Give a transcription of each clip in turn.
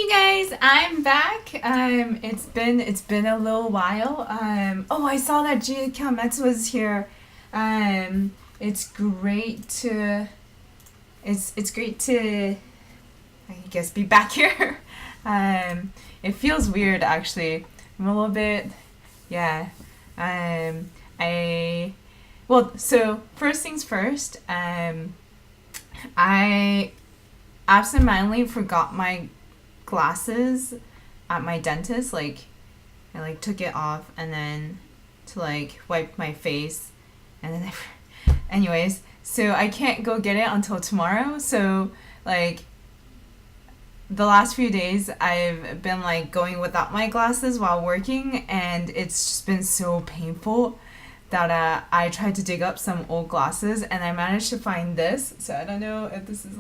Hey guys, I'm back. It's been a little while. Oh, I saw that Gia Kiametsu was here. It's great to it's great to I guess be back here. It feels weird actually. I'm a little bit yeah. I well, so first things first. I absentmindedly forgot my glasses at my dentist. Like I took it off and then to wipe my face, and then anyways, so I can't go get it until tomorrow. So like the last few days I've been going without my glasses while working, and it's just been so painful that I tried to dig up some old glasses and I managed to find this. So I don't know if this is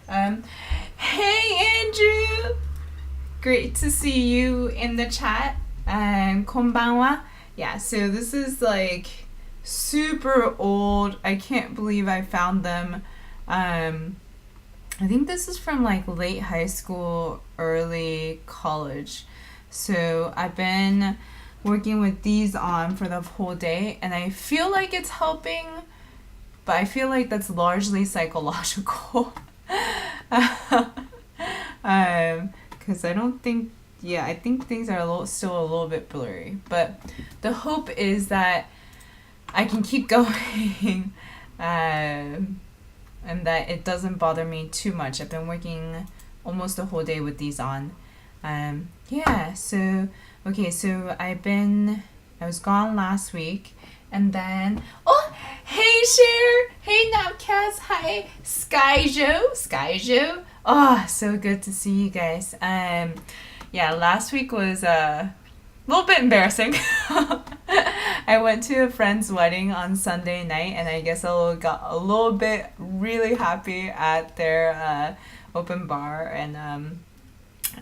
um hey Andrew, great to see you in the chat. Konbanwa. Yeah, so this is super old. I can't believe I found them. I think this is from late high school, early college. So I've been working with these on for the whole day, and I feel like it's helping, but I feel like that's largely psychological. Because I don't think, yeah, I think things are still a little bit blurry. But the hope is that I can keep going, and that it doesn't bother me too much. I've been working almost the whole day with these on. Yeah, so, okay, so I was gone last week, and then, oh, hey Cher, hey Napcast, hi Skyjo. Oh, so good to see you guys. Yeah, last week was a little bit embarrassing. I went to a friend's wedding on Sunday night, and I guess I got a little bit really happy at their open bar, and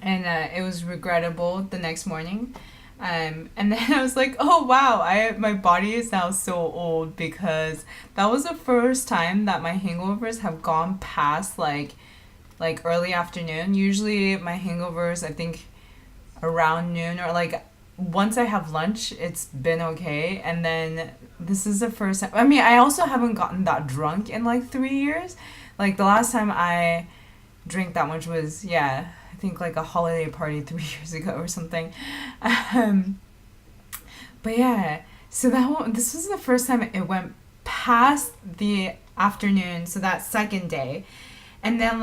it was regrettable the next morning. And then I was like, oh wow, my body is now so old, because that was the first time that my hangovers have gone past early afternoon. Usually my hangovers, I think, around noon, or once I have lunch, it's been okay. And then this is the first time. I mean, I also haven't gotten that drunk in 3 years. The last time I drank that much was, yeah, I think a holiday party 3 years ago or something. Um, but yeah, so this was the first time it went past the afternoon, so that second day, and then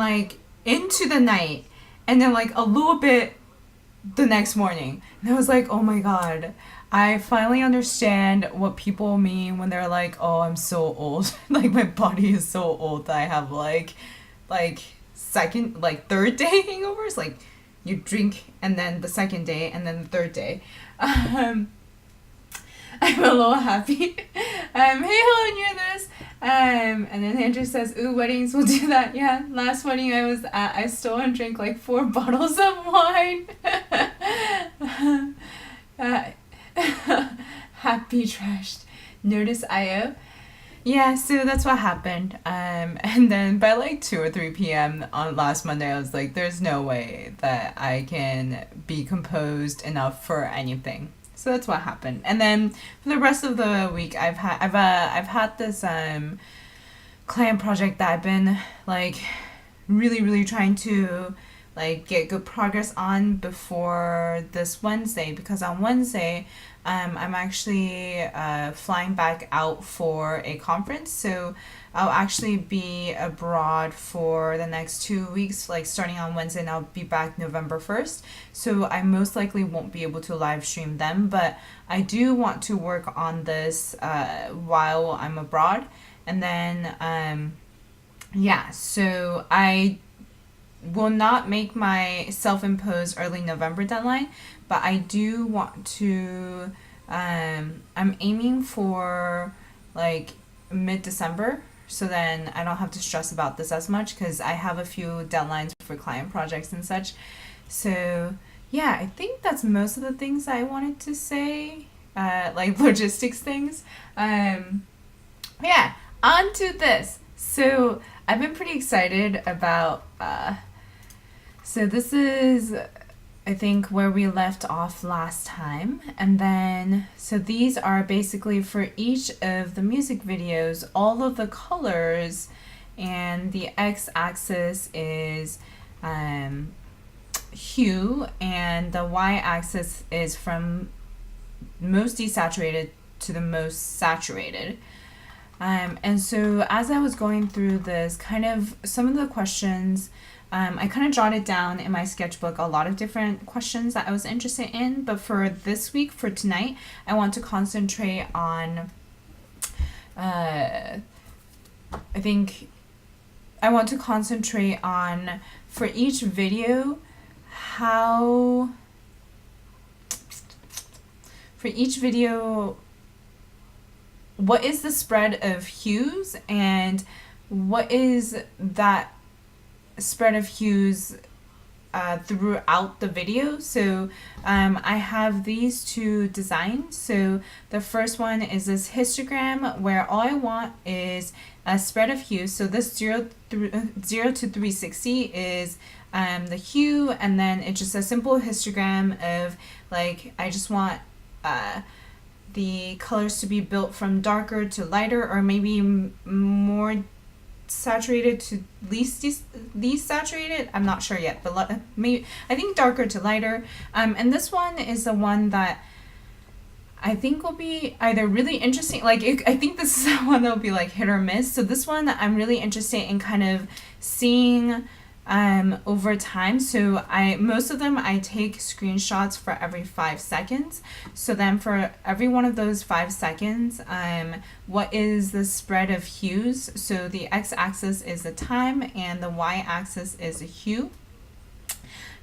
into the night, and then a little bit the next morning. And I was like, oh my god, I finally understand what people mean when they're like, oh, I'm so old. My body is so old that I have second, third day hangovers. You drink, and then the second day, and then the third day. Um, I'm a little happy. Hey, hello, near this. And then Andrew says, ooh, weddings will do that. Yeah, last wedding I was at, I stole and drank 4 bottles of wine. uh, happy trashed. Notice IO. Yeah, so that's what happened. And then by 2 or 3 p.m. on last Monday, I was like, there's no way that I can be composed enough for anything. So that's what happened. And then for the rest of the week, I've had this client project that I've been really trying to get good progress on before this Wednesday, because on Wednesday I'm actually flying back out for a conference. So I'll actually be abroad for the next 2 weeks, starting on Wednesday, and I'll be back November 1st. So I most likely won't be able to live stream them, but I do want to work on this while I'm abroad. And then, yeah, so I will not make my self-imposed early November deadline, but I do want to, I'm aiming for mid-December, so then I don't have to stress about this as much, because I have a few deadlines for client projects and such. So yeah, I think that's most of the things I wanted to say, logistics things. Yeah, on to this. So I've been pretty excited about So this is, I think, where we left off last time. And then, so these are basically for each of the music videos, all of the colors, and the x-axis is hue, and the y-axis is from most desaturated to the most saturated. And so as I was going through this, kind of some of the questions, I kind of jotted down in my sketchbook a lot of different questions that I was interested in. But for this week, for tonight, I want to concentrate on, I think I want to concentrate on, for each video, how, for each video, what is the spread of hues and what is that spread of hues throughout the video. So I have these two designs. So the first one is this histogram where all I want is a spread of hues. So this 0 to 360 is the hue, and then it's just a simple histogram of, like, I just want the colors to be built from darker to lighter, or maybe more saturated to least saturated. I'm not sure yet, but maybe I think darker to lighter. And this one is the one that I think will be either really interesting, like I think this is the one that will be like hit or miss. So this one I'm really interested in kind of seeing over time. So most of them I take screenshots for every 5 seconds. So then for every one of those 5 seconds, what is the spread of hues? So the x-axis is the time and the y-axis is a hue.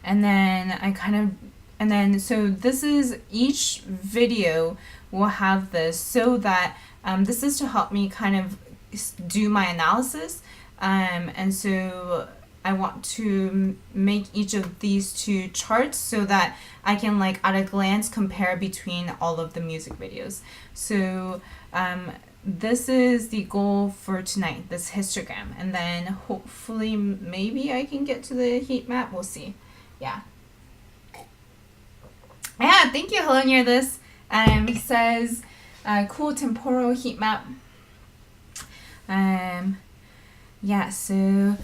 And then so this is, each video will have this, so that this is to help me kind of do my analysis. And so I want to make each of these two charts so that I can, like, at a glance compare between all of the music videos. So this is the goal for tonight, this histogram. And then hopefully maybe I can get to the heat map. We'll see. Yeah. Yeah, thank you. Hello, near this. He says, cool temporal heat map. Yeah, so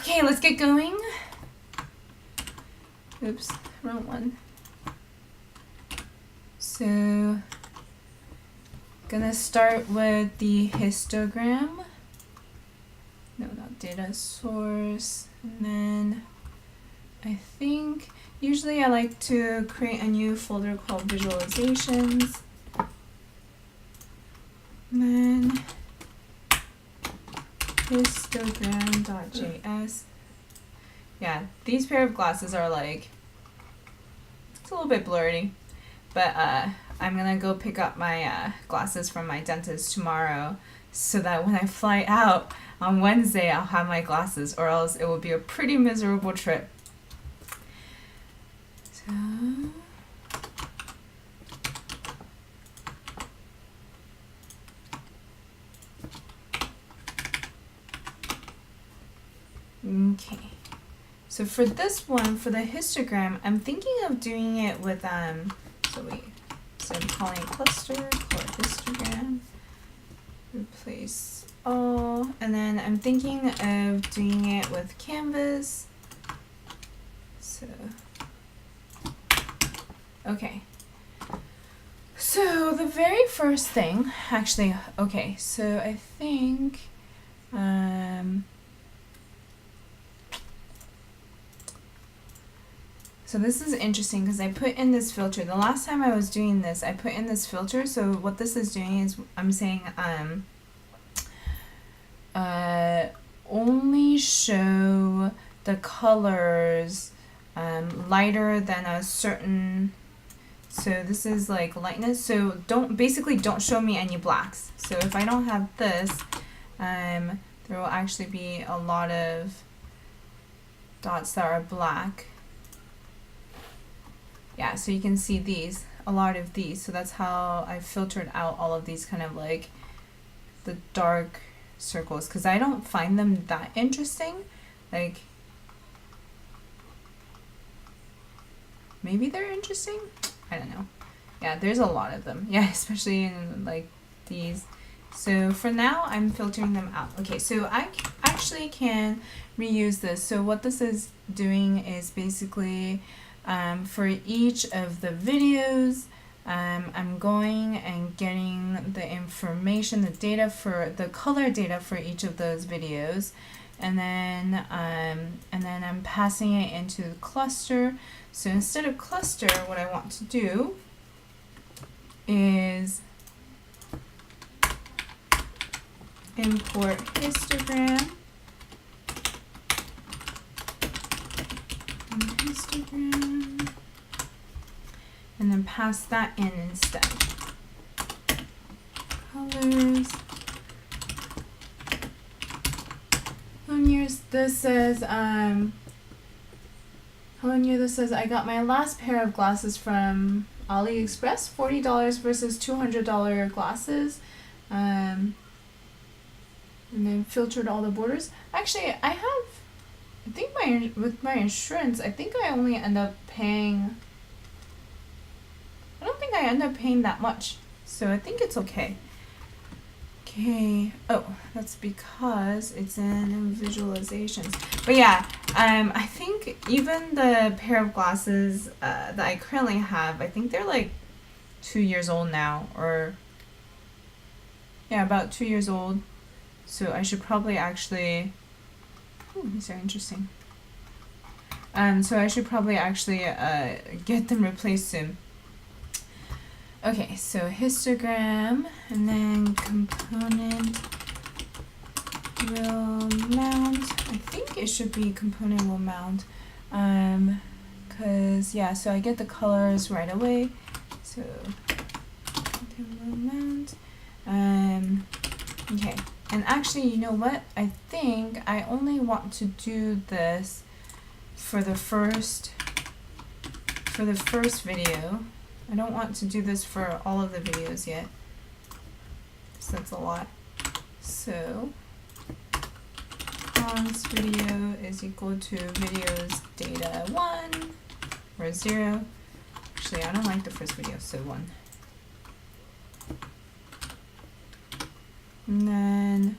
okay, let's get going. Oops, wrong one. So, gonna start with the histogram. No, not data source. And then I think usually I like to create a new folder called visualizations. And then histogram.js. Yeah, these pair of glasses are like, it's a little bit blurry, but I'm gonna go pick up my glasses from my dentist tomorrow, so that when I fly out on Wednesday I'll have my glasses, or else it will be a pretty miserable trip. So okay, so for this one, for the histogram, I'm thinking of doing it with so I'm calling it cluster, call it histogram, replace all, and then I'm thinking of doing it with canvas. So okay, so the very first thing, actually, okay, so I think so this is interesting because I put in this filter. The last time I was doing this, I put in this filter. So what this is doing is I'm saying only show the colors lighter than a certain, so this is like lightness. So basically don't show me any blacks. So if I don't have this, there will actually be a lot of dots that are black. Yeah, so you can see these, a lot of these. So that's how I filtered out all of these kind of like the dark circles, because I don't find them that interesting. Like, maybe they're interesting. I don't know. Yeah, there's a lot of them. Yeah, especially in like these. So for now, I'm filtering them out. Okay, so I actually can reuse this. So what this is doing is basically for each of the videos, I'm going and getting the information, the data for the color data for each of those videos, and then I'm passing it into the cluster. So instead of cluster, what I want to do is import histogram. And then pass that in instead. Colors. This says this says I got my last pair of glasses from AliExpress, $40 versus $200 glasses. And then filtered all the borders. Actually, I think with my insurance, I think I only end up paying, I don't think I end up paying that much. So I think it's okay. Okay. Oh, that's because it's in visualizations. But yeah, I think even the pair of glasses that I currently have, I think they're like 2 years old now, or yeah, about 2 years old. So I should probably actually, these are interesting. So I should probably actually get them replaced soon. Okay, so histogram, and then component will mount. I think it should be component will mount. Cause yeah, so I get the colors right away. So component will mount. Okay. And actually, you know what? I think I only want to do this for the first video. I don't want to do this for all of the videos yet, because that's a lot. So const video is equal to videos data 1 or 0. Actually, I don't like the first video, so 1. And then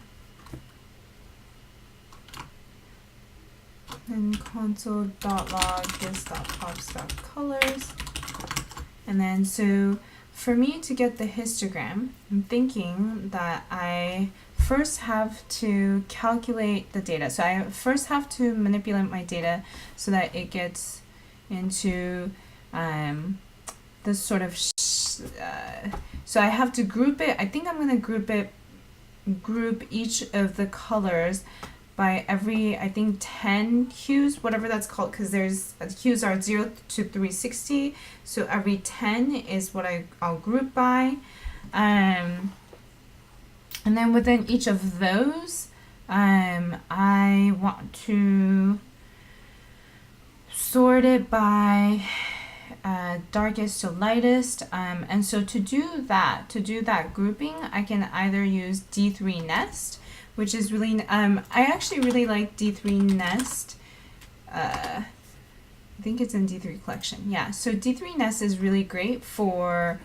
console.log this.pops.colors. And then so for me to get the histogram, I'm thinking that I first have to calculate the data. So I first have to manipulate my data so that it gets into this sort of so I have to group it. I think I'm going to group each of the colors by every, I think, 10 hues, whatever that's called, because there's hues are 0 to 360, so every 10 is what I'll group by. And then within each of those, I want to sort it by darkest to lightest, and so to do that grouping, I can either use D3 Nest, which is really, I actually really like D3 Nest. I think it's in D3 collection. Yeah, so D3 Nest is really great for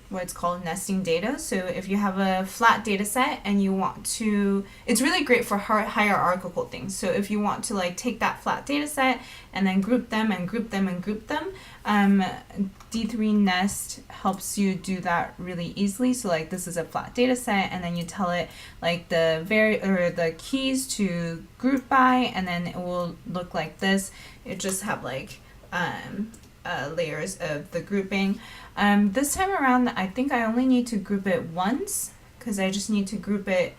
what's called nesting data. So if you have a flat data set and you want to, it's really great for hierarchical things. So if you want to like take that flat data set and then group them and group them and group them, D3 Nest helps you do that really easily. So like this is a flat data set, and then you tell it like the keys to group by, and then it will look like this. It just have like layers of the grouping. This time around, I think I only need to group it once, because I just need to group it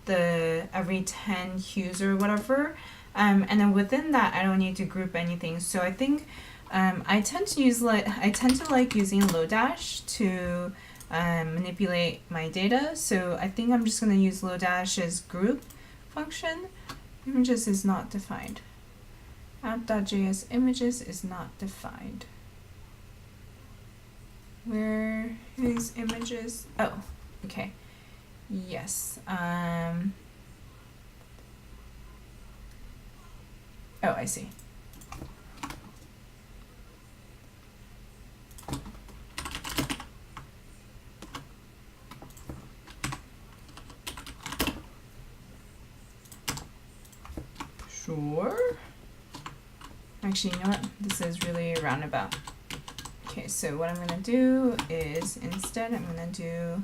every 10 hues or whatever. And then within that, I don't need to group anything. So I think I tend to like using Lodash to manipulate my data. So I think I'm just going to use Lodash's group function. Images is not defined. App.js images is not defined. Where is images? Oh, okay. Yes. Oh, I see. sure. Actually, you know what? This is really roundabout. Okay, so what I'm gonna do is instead I'm gonna do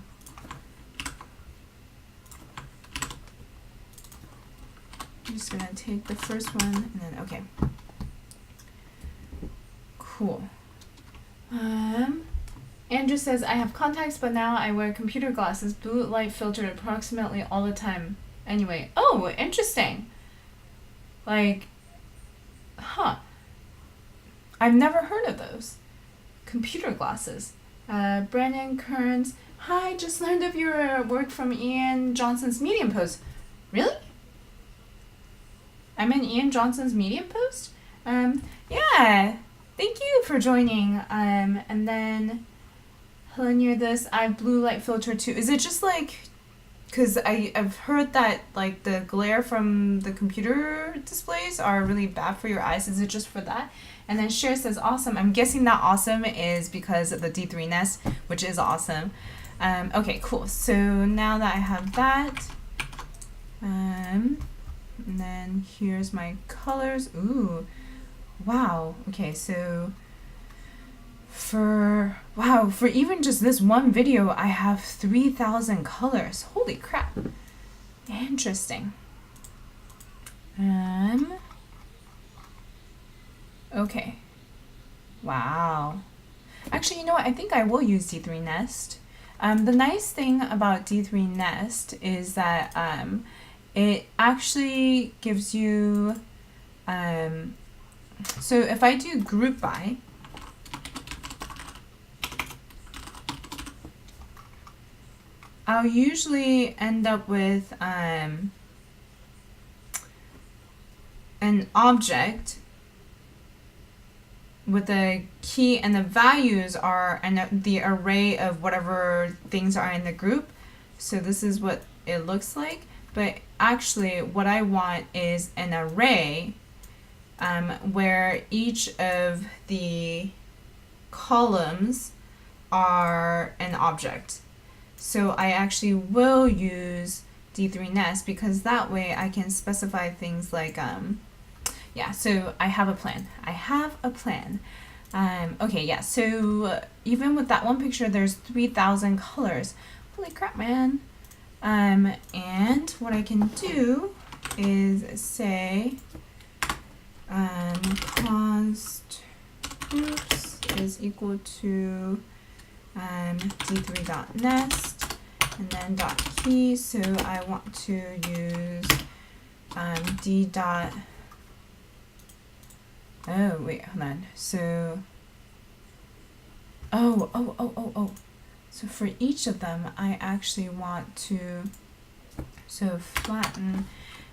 I'm just gonna take the first one and then okay. Cool. Andrew says I have contacts but now I wear computer glasses, blue light filtered approximately all the time. Anyway, oh, interesting. Like, huh. I've never heard of those. Computer glasses. Brandon Kearns. Hi, just learned of your work from Ian Johnson's Medium post. Really? I'm in Ian Johnson's Medium post? Yeah. Thank you for joining. And then, Helen, near this, I have blue light filter too. Is it just like, because I've heard that like the glare from the computer displays are really bad for your eyes. Is it just for that? And then Cher says, awesome. I'm guessing that awesome is because of the D3 Nest, which is awesome. Okay, cool. So now that I have that, and then here's my colors. Ooh, wow. Okay, so for even just this one video, I have 3,000 colors. Holy crap. Interesting. Okay. Wow. Actually, you know what? I think I will use D3 Nest. The nice thing about D3 Nest is that it actually gives you, so if I do group by, I'll usually end up with an object with a key, and the values are the array of whatever things are in the group. So this is what it looks like, but actually what I want is an array where each of the columns are an object. So I actually will use D3 Nest because that way I can specify things like yeah, so I have a plan. Okay, yeah, so even with that one picture, there's 3,000 colors. Holy crap, man. And what I can do is say const groups is equal to d3.nest and then dot key. So I want to use d dot. Oh, wait, hold on. So, so for each of them, I actually want to, so flatten,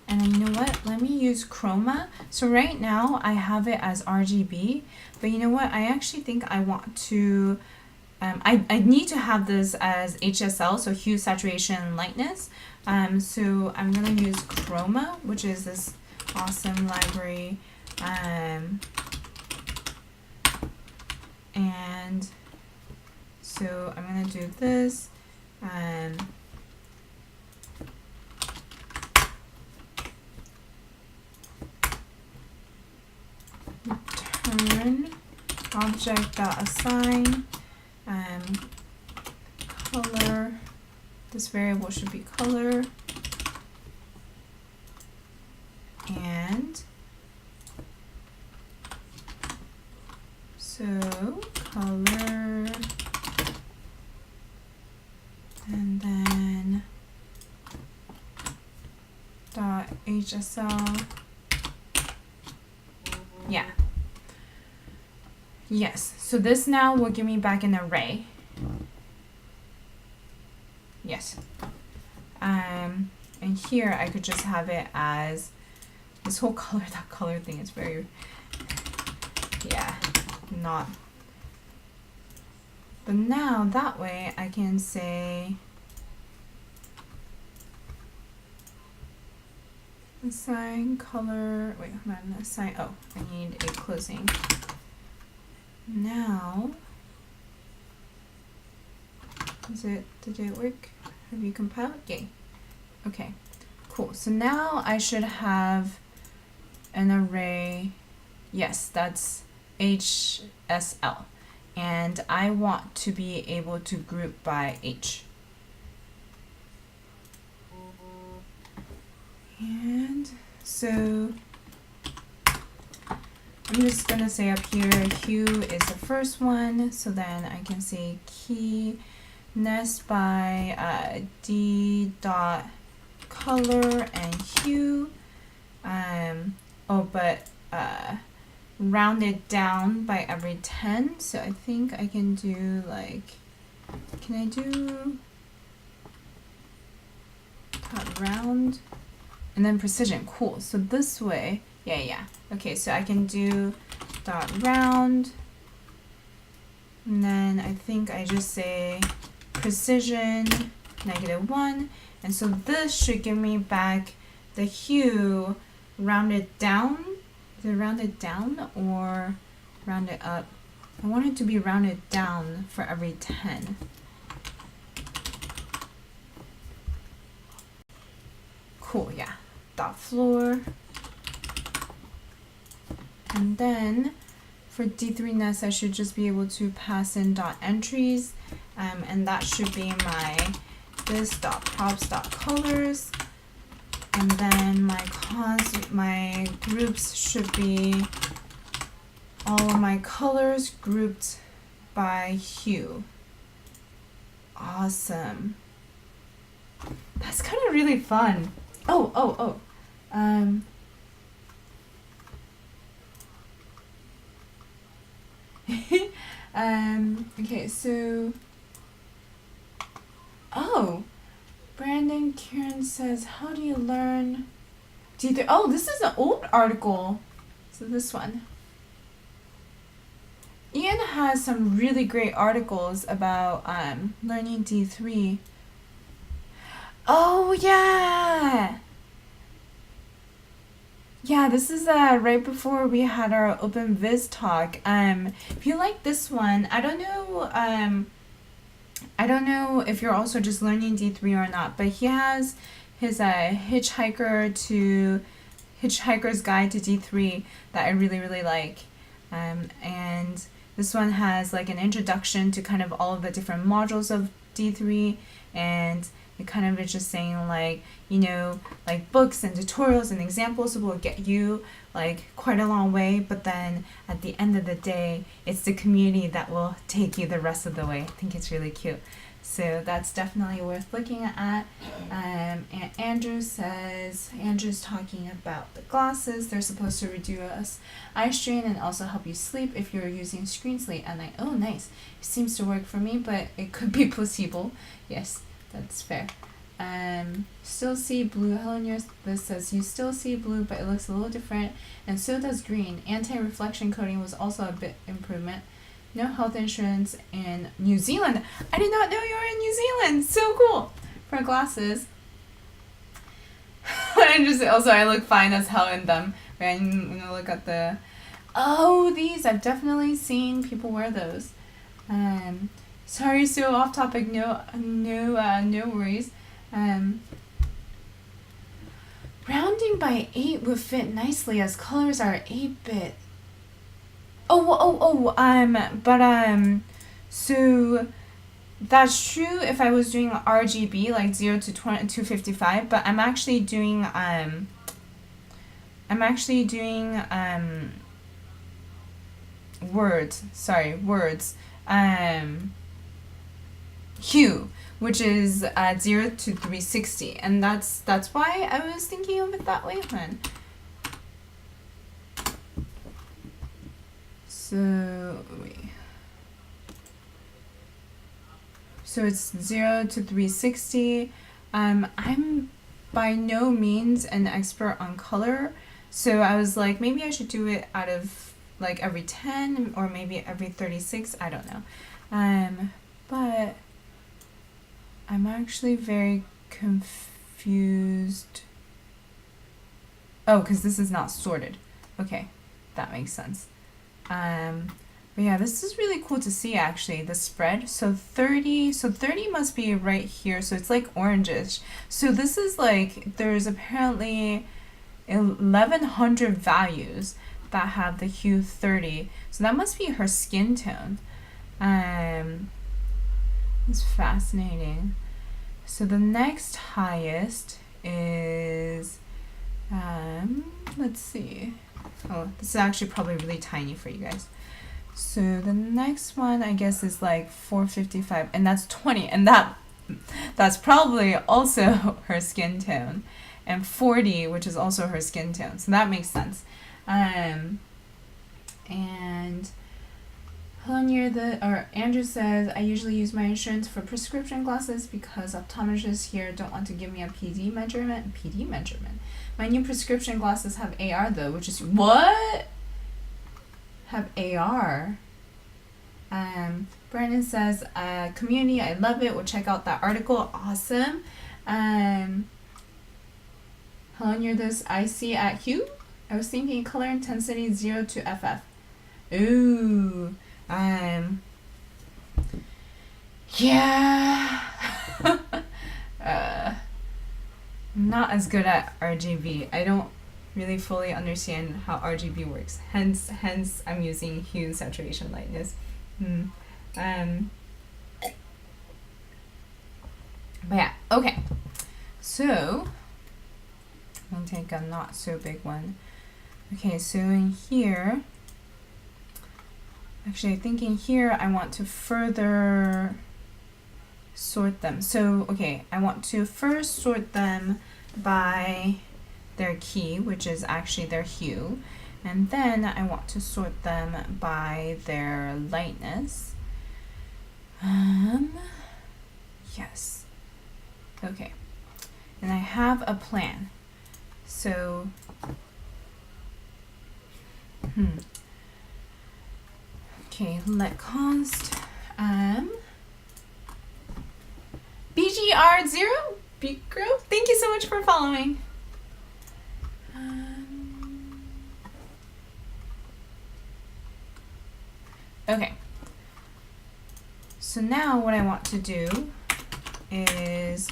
and then you know what? Let me use chroma. So right now I have it as RGB, but you know what? I actually think I want to, I need to have this as HSL, so hue, saturation, lightness. So I'm gonna use chroma, which is this awesome library. And so I'm gonna do this, return object.assign color. This variable should be color, and so color, and then dot HSL. Yeah. Yes. So this now will give me back an array. Yes. And here I could just have it as this whole color, that color thing is very, yeah, not. But now that way I can say assign color, wait, hold on, assign, oh, I need a closing. Now, did it work? Have you compiled? Yay. Okay, cool. So now I should have an array, yes, that's HSL. And I want to be able to group by H. And so I'm just going to say up here, hue is the first one. So then I can say key nest by d dot color and hue. Rounded down by every 10. So I think I can do like, can I do dot round and then precision? Cool. So this way, yeah. Okay, so I can do dot round, and then I think I just say precision -1, and so this should give me back the hue rounded down. Is it rounded down or rounded up? I want it to be rounded down for every 10. Cool, yeah. Dot floor. And then for D3 nest, I should just be able to pass in dot entries, and that should be my this dot props dot colors. And then my groups should be all of my colors grouped by hue. Awesome. That's kind of really fun. Okay, so Brandon Kieran says, how do you learn D3? Oh, this is an old article. So this one. Ian has some really great articles about learning D3. Oh, yeah. Yeah, this is right before we had our Open Viz talk. If you like this one, I don't know if you're also just learning D3 or not, but he has his Hitchhiker's Guide to D3 that I really, really like. And this one has like an introduction to kind of all of the different modules of D3, and it kind of is just saying like, like books and tutorials and examples will get you like quite a long way, but then at the end of the day, it's the community that will take you the rest of the way. I think it's really cute. So that's definitely worth looking at. And Andrew's talking about the glasses. They're supposed to reduce eye strain and also help you sleep if you're using screen sleep at night. Oh, nice. It seems to work for me, but it could be placebo. Yes, that's fair. Still see blue. Helen, this says you still see blue, but it looks a little different, and so does green. Anti-reflection coating was also a bit improvement. No health insurance in New Zealand. I did not know you were in New Zealand. So cool. For glasses. I look fine as hell in them. Right, I'm gonna look at the. Oh, these I've definitely seen people wear those. Sorry, so off topic. No worries. Rounding by 8 would fit nicely as colors are 8-bit. So that's true if I was doing RGB like 0 to 255, but I'm actually doing words, hue, which is 0 to 360, and that's why I was thinking of it that way, man. So it's 0 to 360. I'm by no means an expert on color, so I was like, maybe I should do it out of like every 10 or maybe every 36. I don't know. But I'm actually very confused. Oh, because this is not sorted. Okay, that makes sense. But yeah, this is really cool to see actually, the spread. So 30 must be right here. So it's like orangish. So this is like, there's apparently, 1,100 values that have the hue 30. So that must be her skin tone. It's fascinating. So the next highest is, let's see. Oh, this is actually probably really tiny for you guys. So the next one, I guess, is like 455, and that's 20, and that's probably also her skin tone, and 40, which is also her skin tone. So that makes sense. And Andrew says, I usually use my insurance for prescription glasses because optometrists here don't want to give me a PD measurement. PD measurement. My new prescription glasses have AR though, which is what? Have AR. Brandon says, community, I love it. We'll check out that article. Awesome. Helen, you're this I see at Hue. I was thinking color intensity 0 to FF. Ooh. Yeah. I'm not as good at RGB. I don't really fully understand how RGB works. Hence I'm using hue, saturation, lightness. But yeah, okay. So I'll take a not so big one. Okay, so in here, actually I think in here I want to further sort them. So okay, I want to first sort them by their key, which is actually their hue, and then I want to sort them by their lightness. Yes. Okay. And I have a plan. So okay, let const BGR0 Bigro. Thank you so much for following. Okay. So now what I want to do is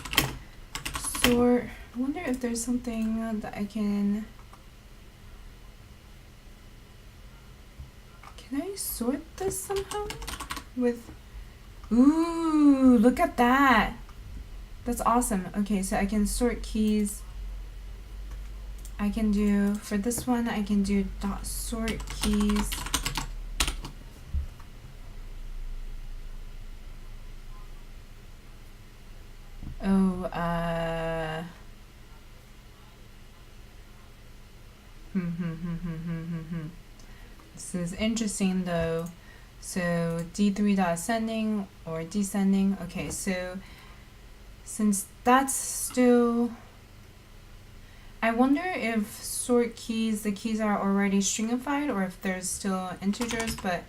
sort. I wonder if there's something that I can. Can I sort this somehow? With. Ooh, look at that. That's awesome. Okay, so I can sort keys. I can do, for this one, I can do dot sort keys. Oh, This is interesting though. So D3 dot ascending or descending. Okay, so since that's still, I wonder if sort keys, the keys are already stringified or if there's still integers, but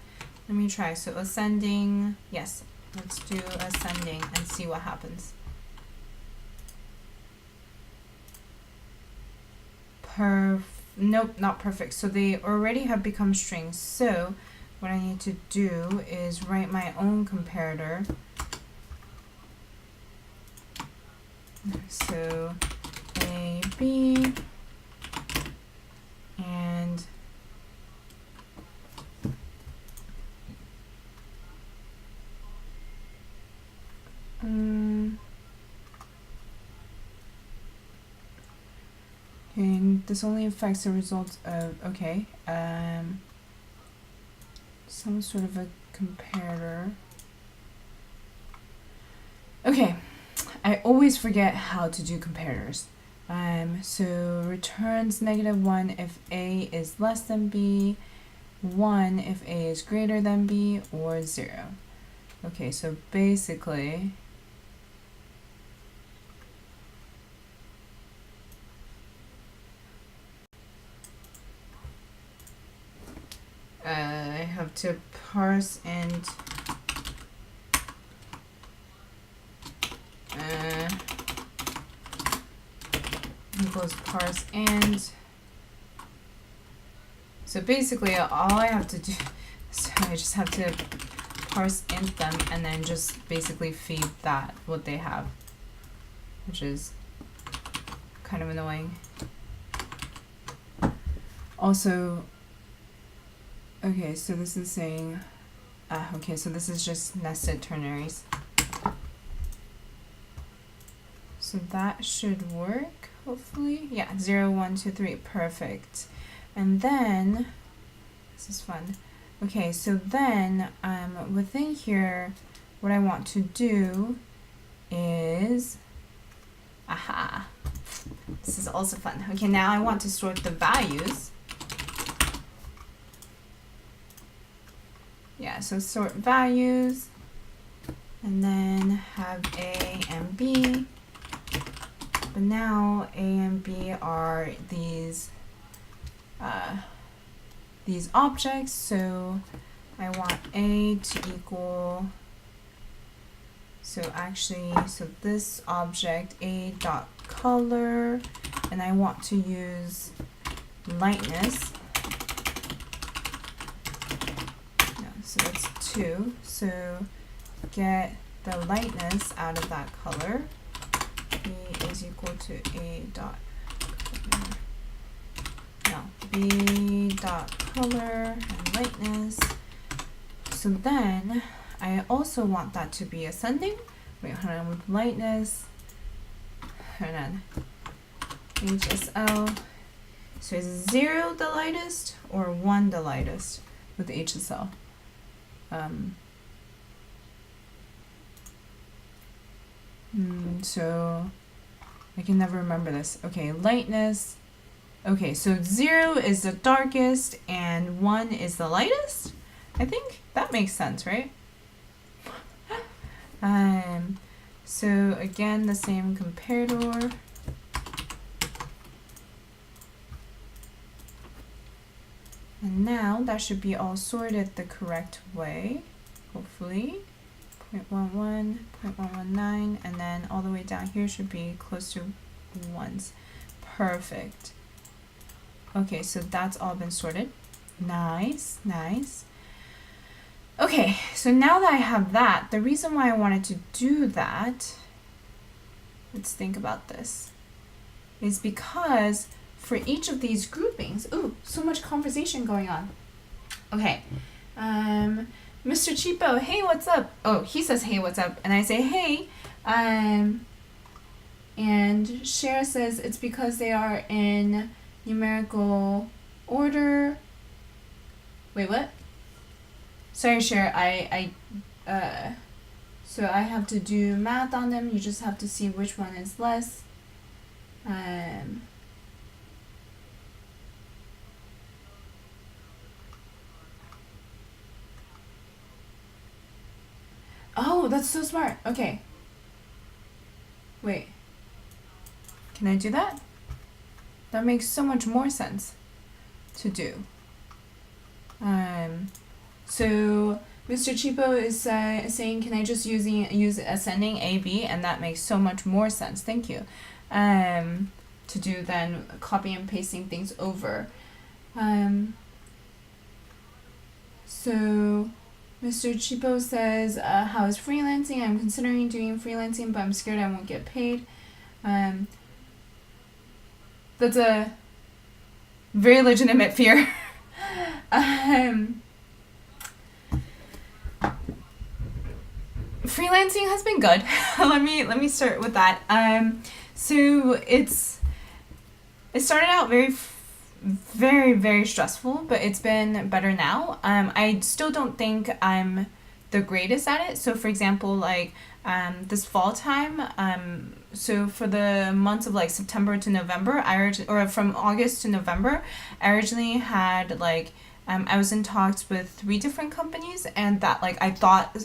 let me try. So ascending, yes, let's do ascending and see what happens. Nope, not perfect. So they already have become strings. So what I need to do is write my own comparator. So A, B, and and this only affects the results of, okay, some sort of a comparator. Okay, I always forget how to do comparators. So returns -1 if A is less than B, 1 if A is greater than B, or 0. Okay, so basically, I have to parse and equals parse and. So basically all I have to do, so I just have to parse int them and then just basically feed that what they have, which is kind of annoying. Also, okay, so this is saying, okay, so this is just nested ternaries. So that should work, hopefully. Yeah, 0, 1, 2, 3, perfect. And then, this is fun. Okay, so then within here, what I want to do is, aha, this is also fun. Okay, now I want to sort the values. Yeah, so sort values, and then have A and B. But now A and B are these objects, so I want A to equal, so this object A dot color, and I want to use lightness. No, so that's 2. So get the lightness out of that color. B is equal to A dot color. No, B dot color and lightness. So then I also want that to be ascending. Wait, hold on, with lightness. Hold on. HSL. So is 0 the lightest or 1 the lightest with HSL? So I can never remember this. Okay, lightness. Okay, so 0 is the darkest and 1 is the lightest? I think that makes sense, right? So again, the same comparator. And now that should be all sorted the correct way, hopefully. 0.11, 0.119, and then all the way down here should be close to 1s. Perfect. Okay, so that's all been sorted. Nice, nice. Okay, so now that I have that, the reason why I wanted to do that, let's think about this, is because for each of these groupings, ooh, so much conversation going on. Okay, Mr. Cheapo, hey, what's up? Oh, he says, hey, what's up? And I say, hey, and Cher says it's because they are in numerical order. Wait, what? Sorry, Cher, so I have to do math on them. You just have to see which one is less. Oh, that's so smart. Okay. Wait. Can I do that? That makes so much more sense to do. So Mr. Cheapo is saying, can I just use ascending A, B? And that makes so much more sense. Thank you. To do then copy and pasting things over. So Mr. Cheapo says, how is freelancing? I'm considering doing freelancing, but I'm scared I won't get paid. That's a very legitimate fear. Freelancing has been good. let me start with that. So it started out very stressful, but it's been better now. I still don't think I'm the greatest at it. So for example, like this fall time, so for the months of like September to November, or from August to November, I originally had like I was in talks with 3 different companies, and that like I thought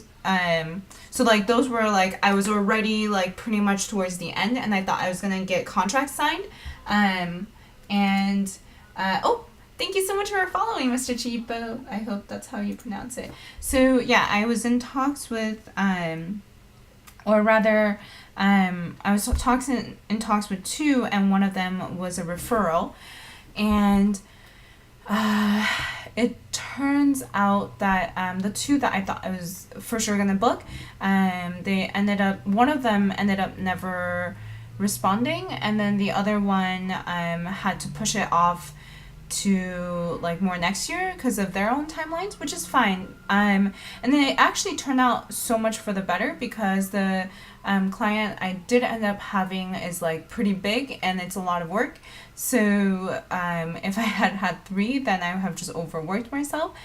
so like those were like I was already like pretty much towards the end, and I thought I was gonna get contracts signed, oh, thank you so much for following, Mr. Cheapo. I hope that's how you pronounce it. So yeah, I was in talks with or rather I was in talks with 2, and one of them was a referral, and it turns out that the 2 that I thought I was for sure gonna book, one of them ended up never responding, and then the other one had to push it off to like more next year because of their own timelines, which is fine. And then it actually turned out so much for the better because the client I did end up having is like pretty big and it's a lot of work. So if I had had three, then I would have just overworked myself.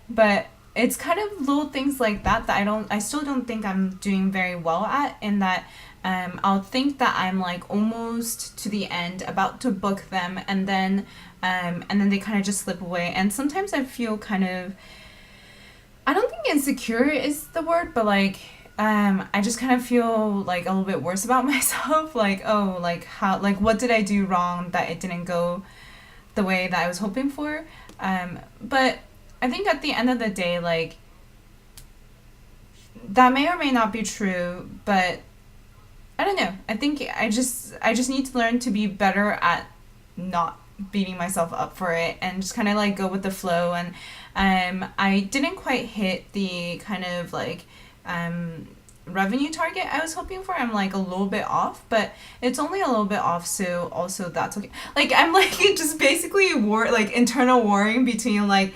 But it's kind of little things like that that I still don't think I'm doing very well at, in that I'll think that I'm like almost to the end, about to book them, and then they kind of just slip away. And sometimes I feel kind of, I don't think insecure is the word, but like I just kind of feel like a little bit worse about myself. Like, oh, like how, like what did I do wrong that it didn't go the way that I was hoping for? But I think at the end of the day, like that may or may not be true, but I don't know. I think I just need to learn to be better at not beating myself up for it and just kind of like go with the flow. And I didn't quite hit the kind of like revenue target I was hoping for. I'm like a little bit off, but it's only a little bit off, so also that's okay. Like I'm like just basically internal warring between like,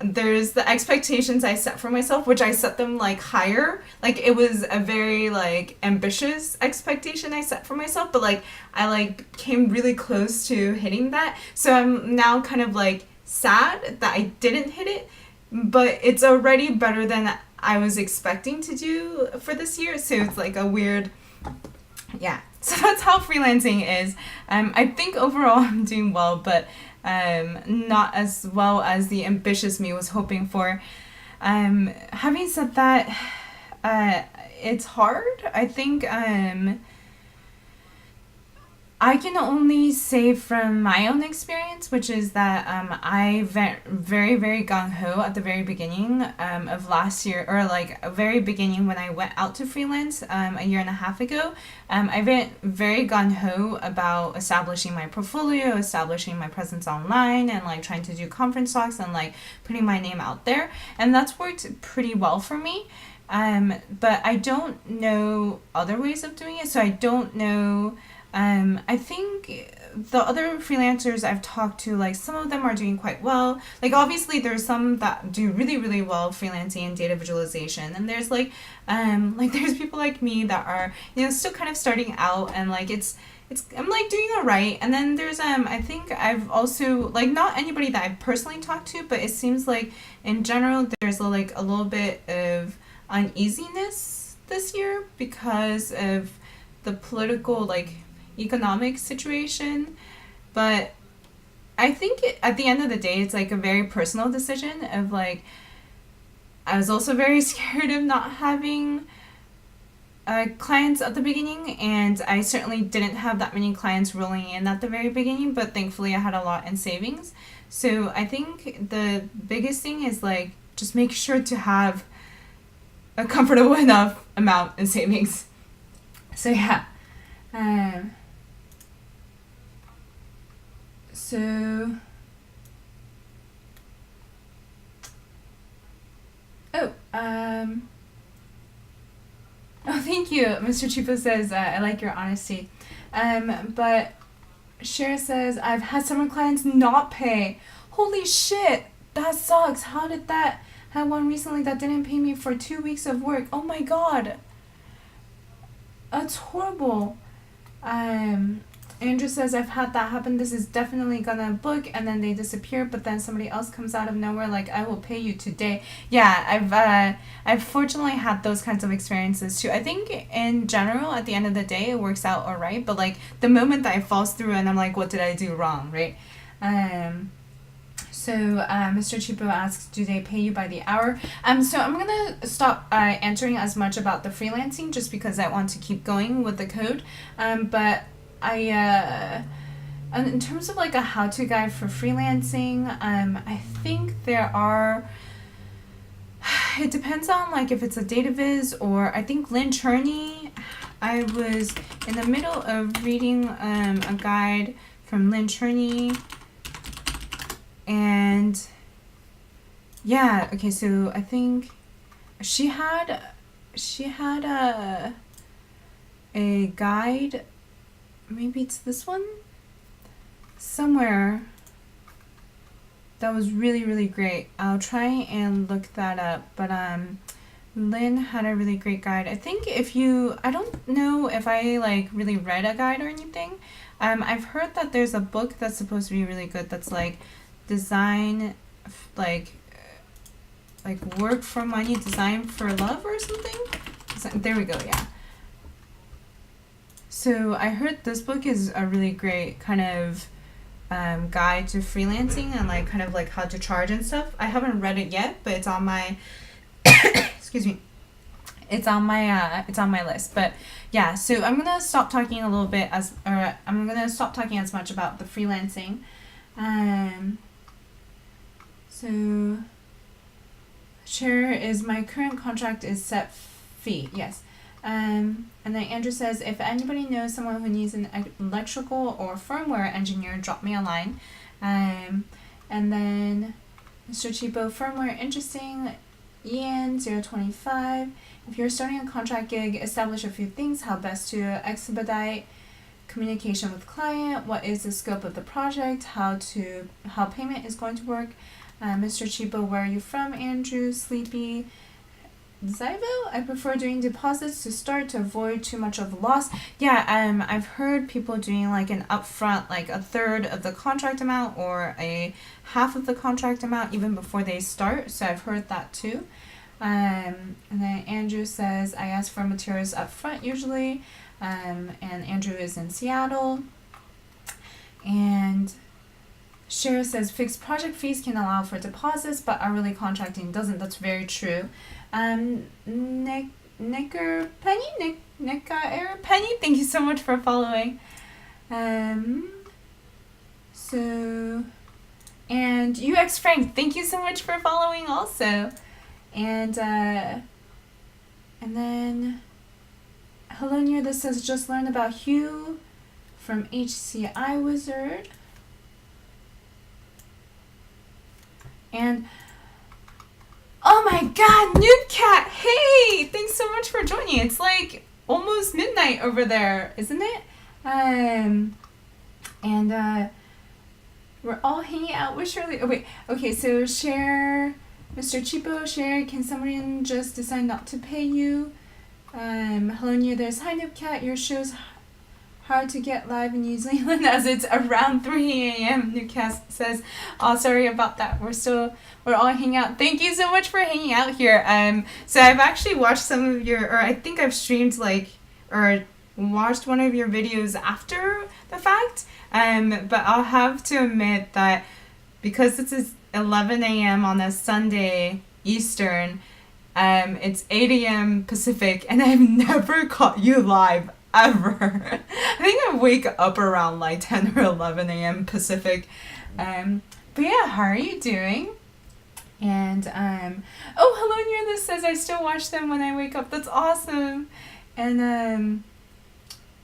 there's the expectations I set for myself, which I set them like higher. Like it was a very like ambitious expectation I set for myself, but like I like came really close to hitting that. So I'm now kind of like sad that I didn't hit it, but it's already better than I was expecting to do for this year. So it's like a weird, yeah. So that's how freelancing is. I think overall I'm doing well, but not as well as the ambitious me was hoping for. Having said that, it's hard. I think I can only say from my own experience, which is that I very, very gung-ho at the very beginning of last year, or like a very beginning when I went out to freelance a year and a half ago. I went very gung-ho about establishing my portfolio, establishing my presence online, and like trying to do conference talks and like putting my name out there. And that's worked pretty well for me. But I don't know other ways of doing it, so I don't know. I think the other freelancers I've talked to, like some of them are doing quite well. Like obviously there's some that do really, really well freelancing and data visualization. And there's like there's people like me that are, you know, still kind of starting out, and like it's I'm like doing all right. And then there's I think I've also, like, not anybody that I've personally talked to, but it seems like in general there's like a little bit of uneasiness this year because of the political, like, economic situation. But I think at the end of the day it's like a very personal decision of like, I was also very scared of not having clients at the beginning, and I certainly didn't have that many clients rolling in at the very beginning, but thankfully I had a lot in savings. So I think the biggest thing is like just make sure to have a comfortable enough amount in savings. So yeah. So, oh, thank you. Mr. Chipo says, I like your honesty. But Cher says, I've had some clients not pay. Holy shit, that sucks. How did that? Had one recently that didn't pay me for 2 weeks of work. Oh my god. That's horrible. Andrew says, I've had that happen. This is definitely gonna book, and then they disappear, but then somebody else comes out of nowhere like, I will pay you today. Yeah, I've fortunately had those kinds of experiences too. I think in general at the end of the day it works out alright, but like the moment that it falls through and I'm like, what did I do wrong, right? So Mr. Chipo asks, do they pay you by the hour? So I'm gonna stop answering as much about the freelancing just because I want to keep going with the code. But in terms of like a how-to guide for freelancing, I think there are, it depends on like if it's a data viz, or I think Lynn Cherney, I was in the middle of reading a guide from Lynn Cherney, and yeah, okay, so I think she had a guide. Maybe it's this one? Somewhere. that was really, really great. I'll try and look that up, but Lynn had a really great guide. I think I don't know if I like really read a guide or anything. I've heard that there's a book that's supposed to be really good that's like design, like work for money, design for love or something. There we go, yeah. So I heard this book is a really great kind of guide to freelancing and like kind of like how to charge and stuff. I haven't read it yet, but it's on my excuse me. It's on my list. But yeah, so I'm gonna stop talking a little bit I'm gonna stop talking as much about the freelancing. So share is my current contract is set fee. Yes. And then Andrew says, if anybody knows someone who needs an electrical or firmware engineer, drop me a line. And then Mr. Cheapo, firmware interesting. Ian 025. If you're starting a contract gig, establish a few things. How best to expedite communication with client. What is the scope of the project? How payment is going to work. Mr. Cheapo, where are you from? Andrew, Sleepy. Zyvo, I prefer doing deposits to start to avoid too much of loss. Yeah, I've heard people doing like an upfront, like a third of the contract amount or a half of the contract amount even before they start. So I've heard that too. And then Andrew says, I ask for materials up front usually. And Andrew is in Seattle. And Shara says, fixed project fees can allow for deposits, but hourly contracting doesn't. That's very true. Penny, thank you so much for following. So, and UX Frank, thank you so much for following also. And then hello near this says, just learned about Hugh from HCI Wizard. And oh my god, Nude Cat, hey! Thanks so much for joining. It's like almost midnight over there, isn't it? And we're all hanging out with Shirley. Oh wait, okay, so share, Mr. Cheapo, share, can someone just decide not to pay you? Hello New, there's hi Nude Cat, your show's hard to get live in New Zealand as it's around 3 a.m. Newcast says, oh, sorry about that. We're all hanging out. Thank you so much for hanging out here. So I've actually watched some of or I think I've streamed or watched one of your videos after the fact. But I'll have to admit that because this is 11 a.m. on a Sunday Eastern, it's 8 a.m. Pacific, and I've never caught you live ever. I think I wake up around like 10 or 11 a.m. Pacific. But yeah, how are you doing? And oh, hello near this says I still watch them when I wake up. That's awesome. And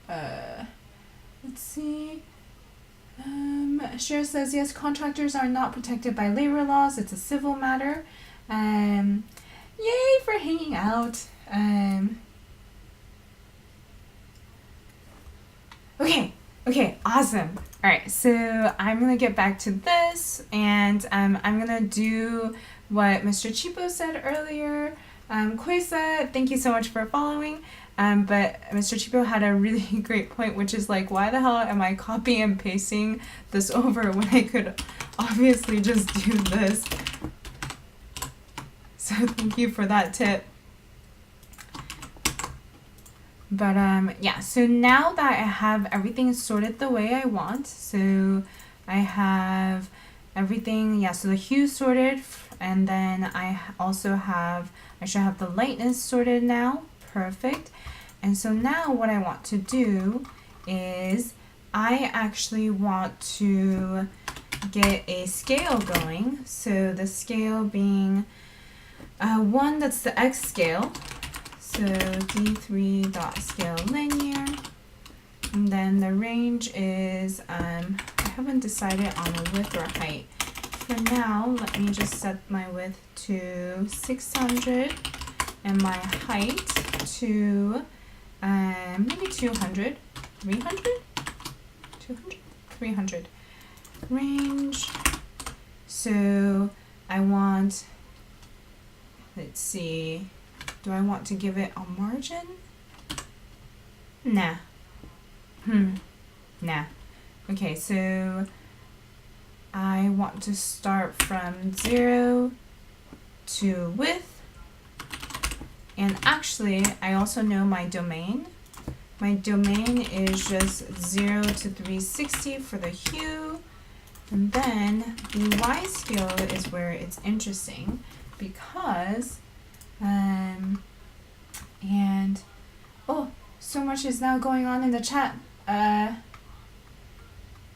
let's see. Cher says yes, contractors are not protected by labor laws. It's a civil matter. Yay for hanging out. Okay, awesome. All right, so I'm gonna get back to this, and I'm gonna do what Mr. Cheapo said earlier. Koisa, thank you so much for following. But Mr. Cheapo had a really great point, which is like, why the hell am I copying and pasting this over when I could obviously just do this? So thank you for that tip. But yeah, so now that I have everything sorted the way I want, so I have everything, yeah, so the hue sorted, and then I should have the lightness sorted now. Perfect. And so now what I want to do is I actually want to get a scale going. So the scale being one, that's the X scale. So D3.scale linear. And then the range is, I haven't decided on a width or height. For now, let me just set my width to 600 and my height to maybe 200, 300, 200, 300. Range So I want, let's see, do I want to give it a margin? Nah. Nah. Okay, so I want to start from 0 to width. And actually, I also know my domain. My domain is just 0 to 360 for the hue. And then the Y scale is where it's interesting because, and, oh, so much is now going on in the chat.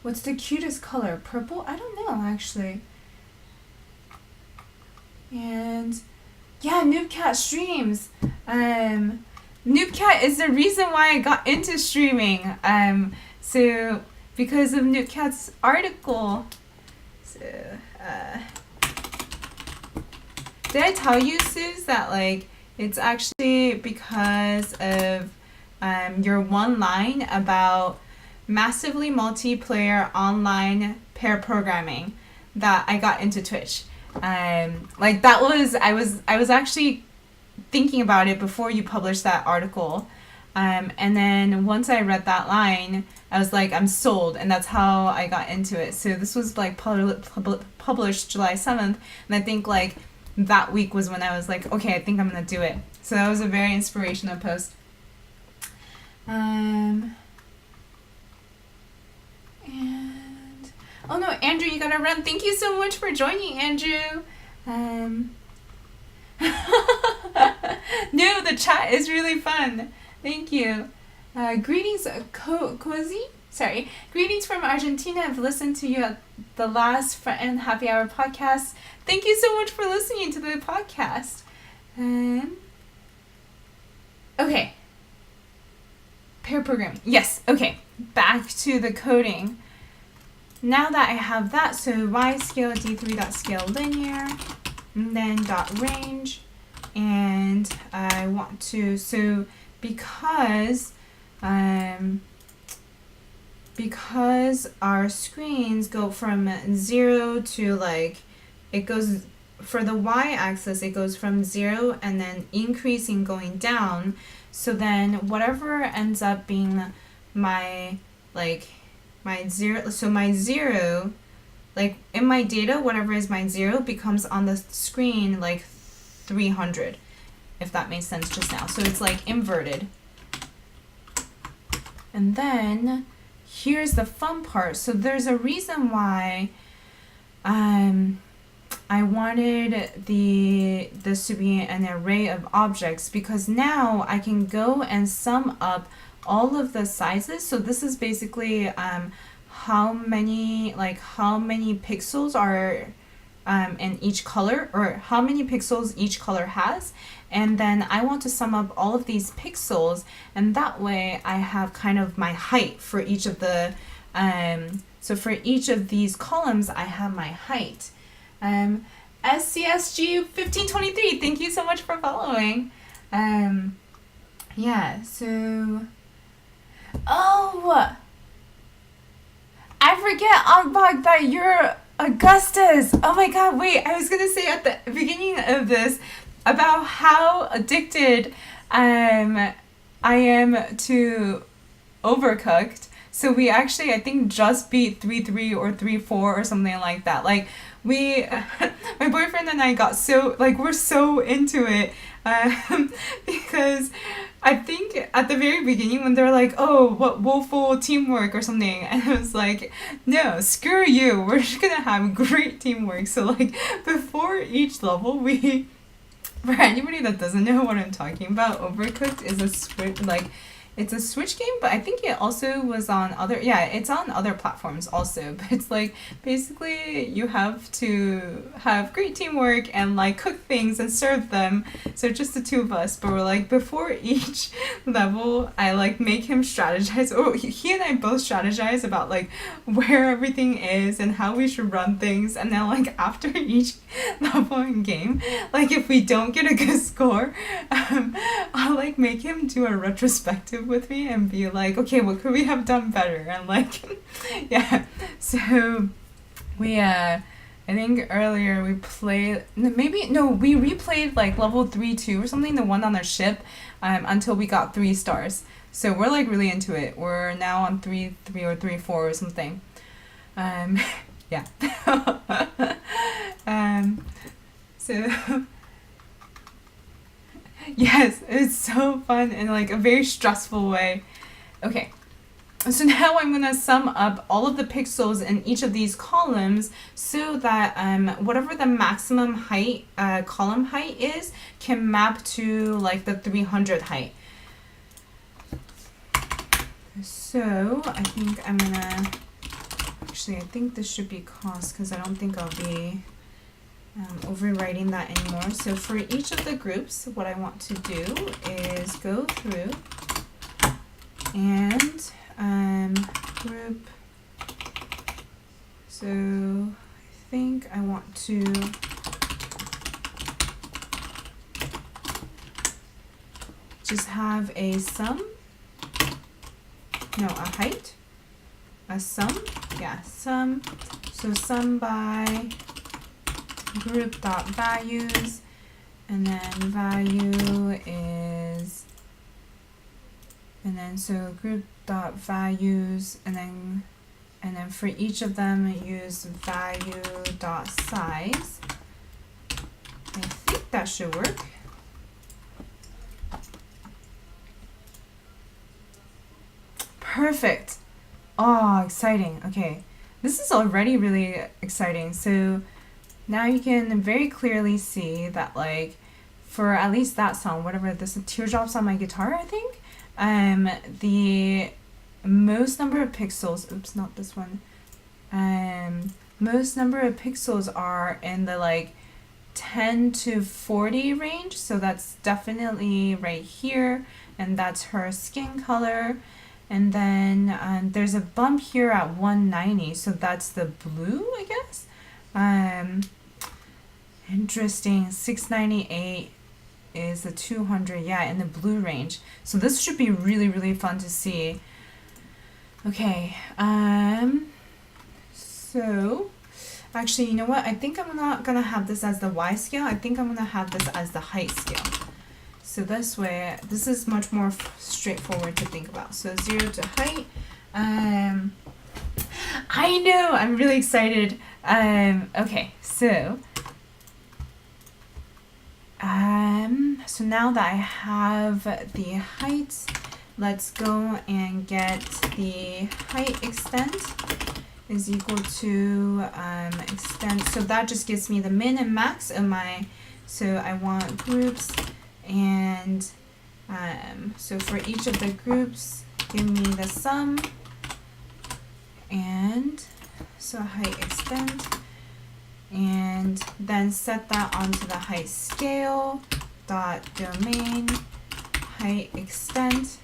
What's the cutest color? Purple? I don't know, actually. And yeah, Noobcat streams. Noobcat is the reason why I got into streaming. So because of Noobcat's article. So, did I tell you, Suze, that like it's actually because of your one line about massively multiplayer online pair programming that I got into Twitch. Like that was I was actually thinking about it before you published that article. And then once I read that line, I was like, I'm sold, and that's how I got into it. So this was like published July 7th, and I think like that week was when I was like, okay, I think I'm gonna do it. So that was a very inspirational post. And oh no, Andrew, you gotta run. Thank you so much for joining, Andrew. No, the chat is really fun. Thank you. Greetings, Cozy. Sorry. Greetings from Argentina. I've listened to you at the last Friend Happy Hour podcast. Thank you so much for listening to the podcast. Okay. Pair programming. Yes. Okay. Back to the coding. Now that I have that, so Y scale d3.scale linear, and then dot range, and I want to, so because our screens go from 0 to like, it goes, for the y-axis it goes from 0 and then increasing going down, so then whatever ends up being my, like, my 0, so my 0, like in my data, whatever is my 0 becomes on the screen like 300, if that makes sense just now. So it's like inverted. And then here's the fun part. So there's a reason why I wanted this to be an array of objects, because now I can go and sum up all of the sizes. So this is basically how many pixels are in each color, or how many pixels each color has, and then I want to sum up all of these pixels, and that way I have kind of my height for each of the so for each of these columns I have my height. SCSG 1523, thank you so much for following. Yeah, so oh, I forget, Ogbog, that you're Augustus. Oh my god, wait, I was gonna say at the beginning of this about how addicted I am to Overcooked. So we actually, I think, just beat 3-3 or 3-4 or something like that. Like, we, my boyfriend and I got so, like, we're so into it because I think at the very beginning when they're like, oh, what woeful teamwork or something, and I was like, no, screw you, we're just gonna have great teamwork. So like before each level, we, for anybody that doesn't know what I'm talking about, Overcooked is a Switch, like, it's a Switch game, but I think it also was on other, yeah, it's on other platforms also, but it's like, basically, you have to have great teamwork and like cook things and serve them, so just the two of us, but we're like, before each level, I like make him strategize, oh, he and I both strategize about like where everything is and how we should run things, and then like after each level in game, like if we don't get a good score, I'll like make him do a retrospective with me and be like, okay, what could we have done better? And like, yeah, so we I think earlier we played, maybe, no, we replayed like level 3-2 or something, the one on our ship, until we got 3 stars. So we're like really into it. We're now on 3-3 or 3-4 or something. Yeah. So yes, it's so fun in like a very stressful way. Okay. So now I'm going to sum up all of the pixels in each of these columns so that whatever the maximum height, column height is, can map to like the 300 height. So I think I'm going to, actually I think this should be cost because I don't think I'll be overwriting that anymore. So for each of the groups, what I want to do is go through and group. So I think I want to just have a sum, no, a height, a sum, yeah, sum. So sum by group dot values, and then value is, and then so group dot values, and then for each of them use value dot size. I think that should work. Perfect. Oh, exciting. Okay, this is already really exciting. So now you can very clearly see that, like, for at least that song, whatever this is, Teardrops on My Guitar, I think, the most number of pixels, oops, not this one, most number of pixels are in the like 10 to 40 range, so that's definitely right here, and that's her skin color. And then there's a bump here at 190, so that's the blue, I guess. Interesting. 698 is the 200, yeah, in the blue range. So this should be really, really fun to see. Okay, so actually, you know what? I think I'm not gonna have this as the Y scale. I think I'm gonna have this as the height scale. So this way, this is much more straightforward to think about. So 0 to height. I know, I'm really excited. Okay, so so now that I have the height, let's go and get the height extent is equal to extent. So that just gives me the min and max of my, so I want groups, and so for each of the groups, give me the sum, and so height extent, and then set that onto the height scale dot domain height extent,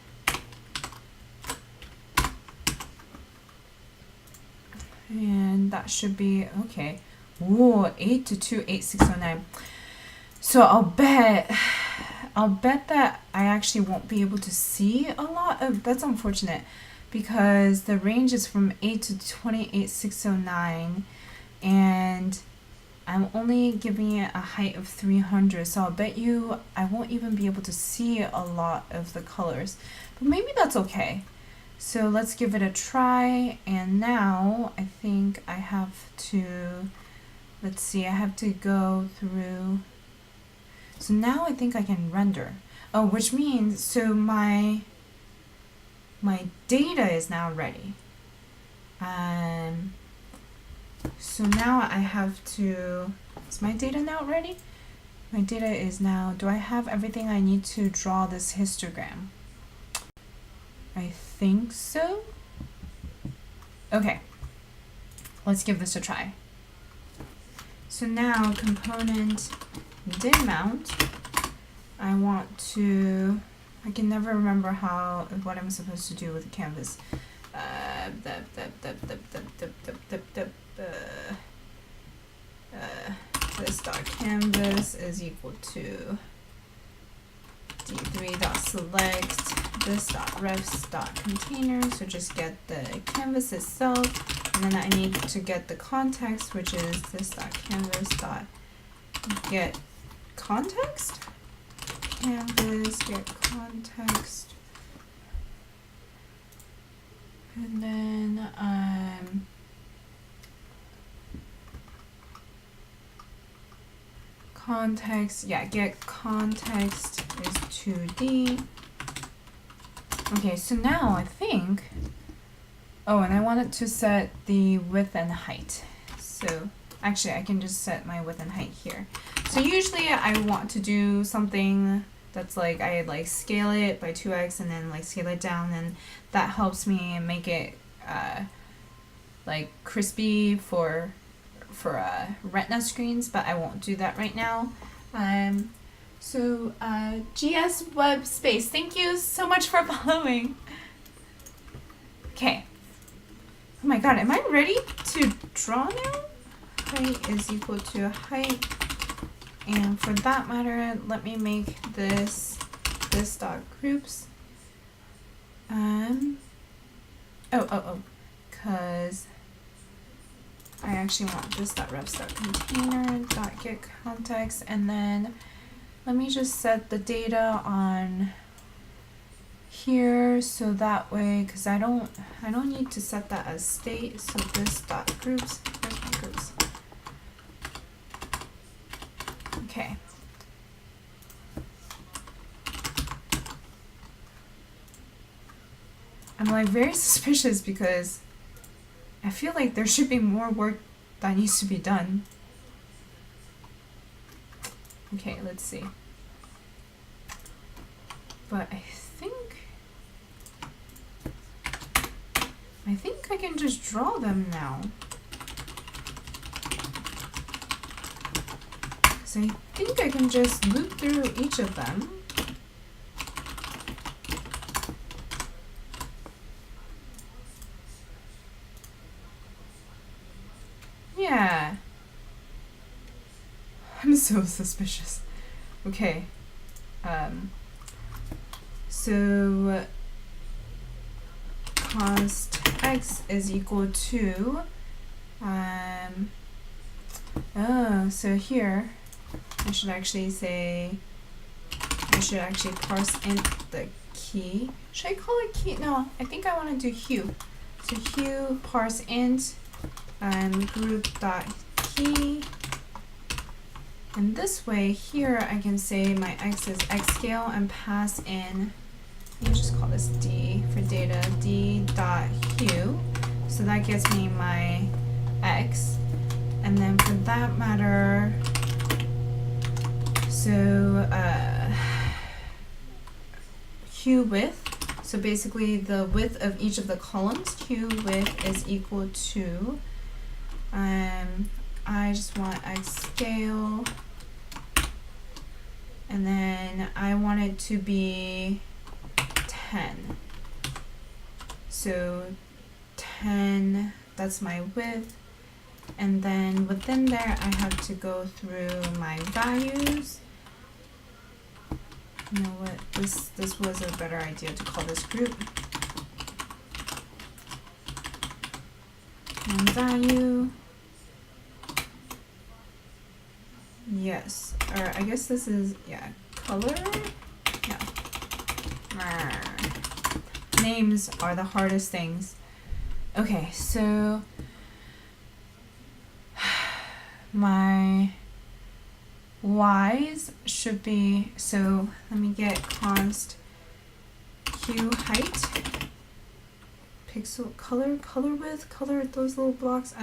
and that should be okay. Whoa, 8228609. So I'll bet that I actually won't be able to see a lot of, that's unfortunate, because the range is from 8 to 28609, and I'm only giving it a height of 300, so I'll bet you I won't even be able to see a lot of the colors, but maybe that's okay. So let's give it a try, and now I think I have to, let's see, I have to go through, so now I think I can render. Oh, which means, so my data is now ready. So now I have to, is my data now ready? My data is now, do I have everything I need to draw this histogram? I think so. Okay, let's give this a try. So now component dim mount, I want to, I can never remember what I'm supposed to do with the canvas. This dot canvas is equal to d3.select this dot refs dot container. So just get the canvas itself, And then I need to get the context, which is this dot canvas dot get context. Canvas get context. And then context, yeah, get context is 2D. Okay, so now I think, oh, and I wanted to set the width and height. So actually I can just set my width and height here. So usually I want to do something that's like, I like scale it by 2x and then like scale it down, and that helps me make it like crispy for retina screens, but I won't do that right now. So GS Web Space, thank you so much for following. Okay. Oh my god, am I ready to draw now? Height is equal to height. And for that matter, let me make this dot groups. Cause I actually want this dot refs dot container dot get context, and then let me just set the data on here, so that way, because I don't need to set that as state. So this dot groups, where's my groups? Okay. I'm like very suspicious because I feel like there should be more work that needs to be done. Okay, let's see. But I think I can just draw them now. So I think I can just loop through each of them. Yeah. I'm so suspicious. Okay. So const x is equal to so here I should actually parse int the key. Should I call it key? No, I think I want to do hue. So hue parse int group dot key, and this way here I can say my x is x scale and pass in, let me just call this d for data, d dot hue, so that gets me my x. And then for that matter, so hue width, so basically the width of each of the columns, hue width is equal to I just want x scale, and then I want it to be 10. So 10, that's my width. And then within there, I have to go through my values. You know what? This was a better idea to call this group. And value. Yes. Or I guess this is, yeah, color. Yeah. Names are the hardest things. Okay, so my y's should be, so let me get const hue height, pixel color width, color those little blocks.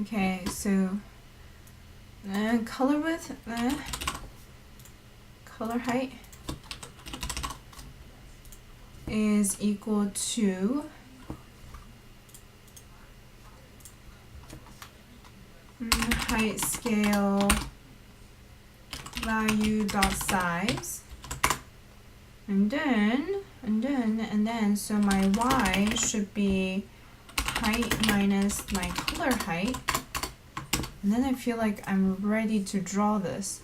Okay, so color width, color height is equal to height scale value dot size, and then so my y should be height minus my color height, and then I feel like I'm ready to draw this.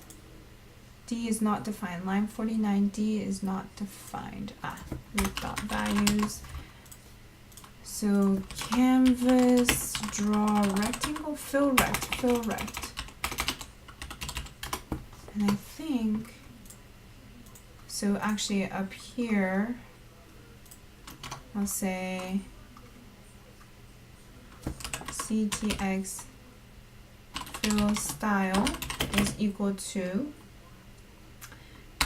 D is not defined. Line 49, D is not defined. Root dot values. So canvas, draw rectangle, fill rect. And I think, so actually up here, I'll say ctx fill style is equal to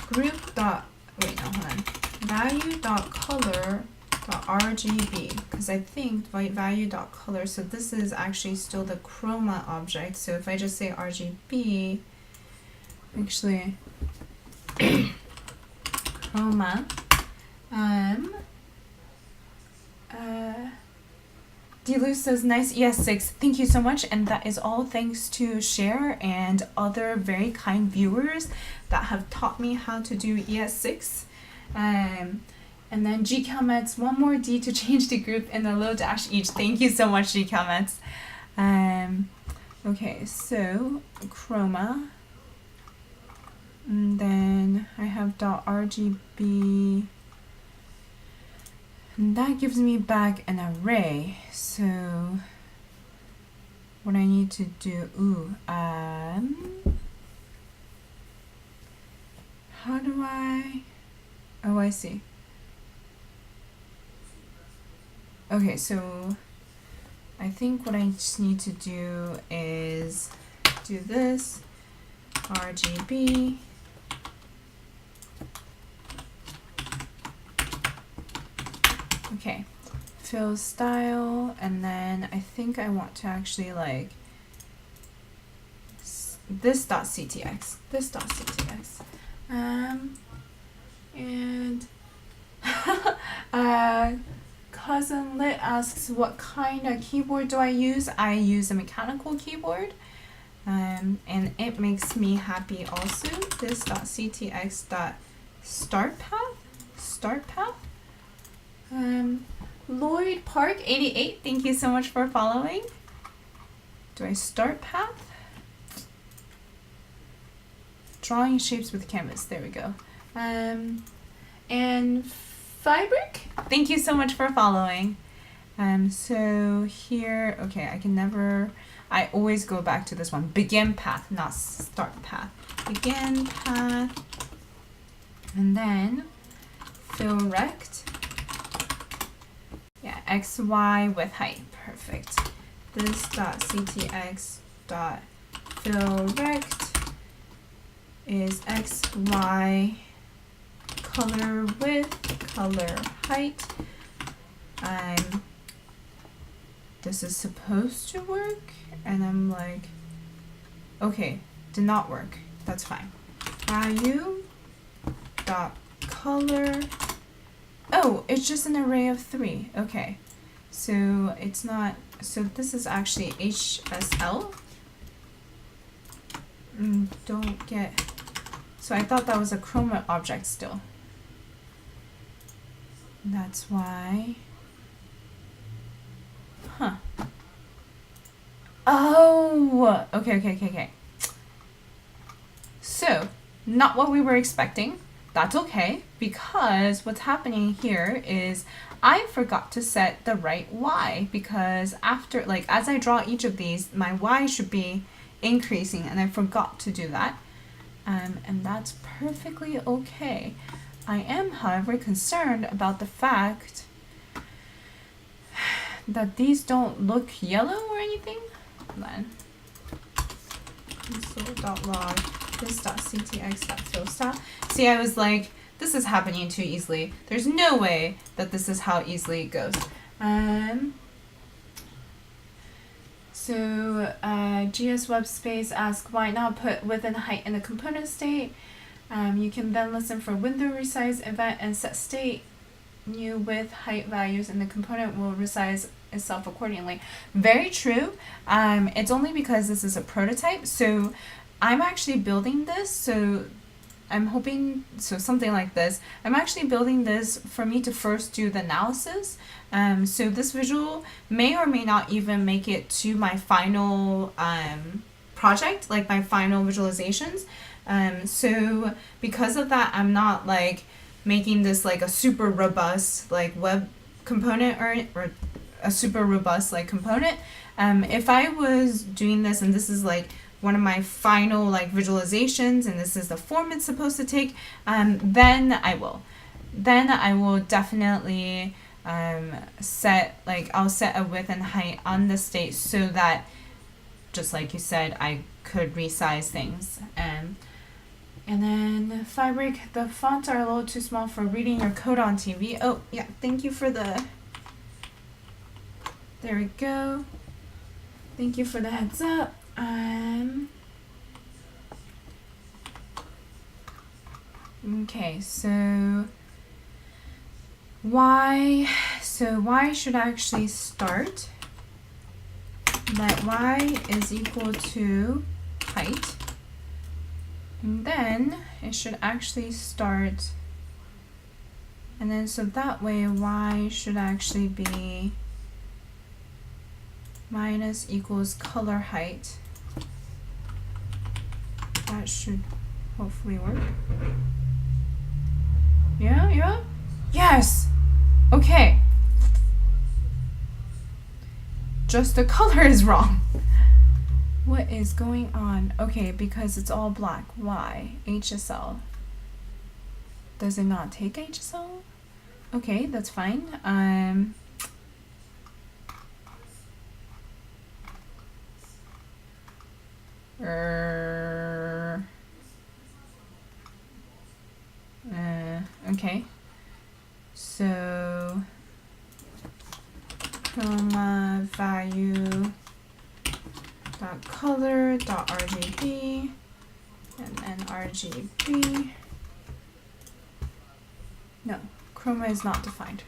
group dot, wait, no, hold on, value dot color dot RGB, because I think value dot color, so this is actually still the chroma object. So if I just say RGB, actually chroma, Delu says nice ES6. Thank you so much, and that is all thanks to Cher and other very kind viewers that have taught me how to do ES6. And then GCalmets, one more D to change the group and a little dash each. Thank you so much, GCalmets. Okay, so chroma, and then I have .rgb, and that gives me back an array. So what I need to do, how do I, oh, I see. Okay, so I think what I just need to do is do this, RGB, okay, fill style, and then I think I want to actually like this dot .ctx, and Cousin Lit asks what kind of keyboard do I use. I use a mechanical keyboard, and it makes me happy also. This .ctx start path. Lloyd Park 88, thank you so much for following. Do I start path? Drawing shapes with canvas, there we go. And Fabric, thank you so much for following. So here, okay, I always go back to this one. Begin path, not start path. Begin path, and then fill rect. Yeah, XY with height, perfect. This .ctx fill rect is XY color width, color height. This is supposed to work, and I'm like, okay, did not work. That's fine. Value dot color. Oh, it's just an array of 3. Okay, so it's not. So this is actually HSL. Don't get. So I thought that was a chroma object still. That's why. Huh. Oh, okay. So, not what we were expecting. That's okay, because what's happening here is I forgot to set the right Y, because after, like, as I draw each of these, my Y should be increasing, and I forgot to do that. And that's perfectly okay. I am, however, concerned about the fact that these don't look yellow or anything. Hold on. Console.log this.ctx.fillStyle. See, I was like, this is happening too easily. There's no way that this is how easily it goes. So GS Web Space asks, why not put width and height in the component state? You can then listen for window resize event and set state. New width, height values, and the component will resize itself accordingly. Very true. It's only because this is a prototype. So I'm actually building this. So I'm hoping, so something like this. I'm actually building this for me to first do the analysis. So this visual may or may not even make it to my final project, like my final visualizations. So because of that, I'm not like making this like a super robust like web component or a super robust like component. If I was doing this and this is like one of my final like visualizations and this is the form it's supposed to take, then I will definitely I'll set a width and height on the state so that, just like you said, I could resize things. And then Fabric, the fonts are a little too small for reading your code on TV. Oh yeah, thank you for the, there we go. Thank you for the heads up. Okay, so y should actually start that y is equal to height, and then it should actually start, and then so that way y should actually be minus equals color height. That should hopefully work. Yeah? Yes! Okay. Just the color is wrong. What is going on? Okay, because it's all black. Why? HSL. Does it not take HSL? Okay, that's fine. Okay. So chroma value dot color dot RGB and then RGB. No, chroma is not defined.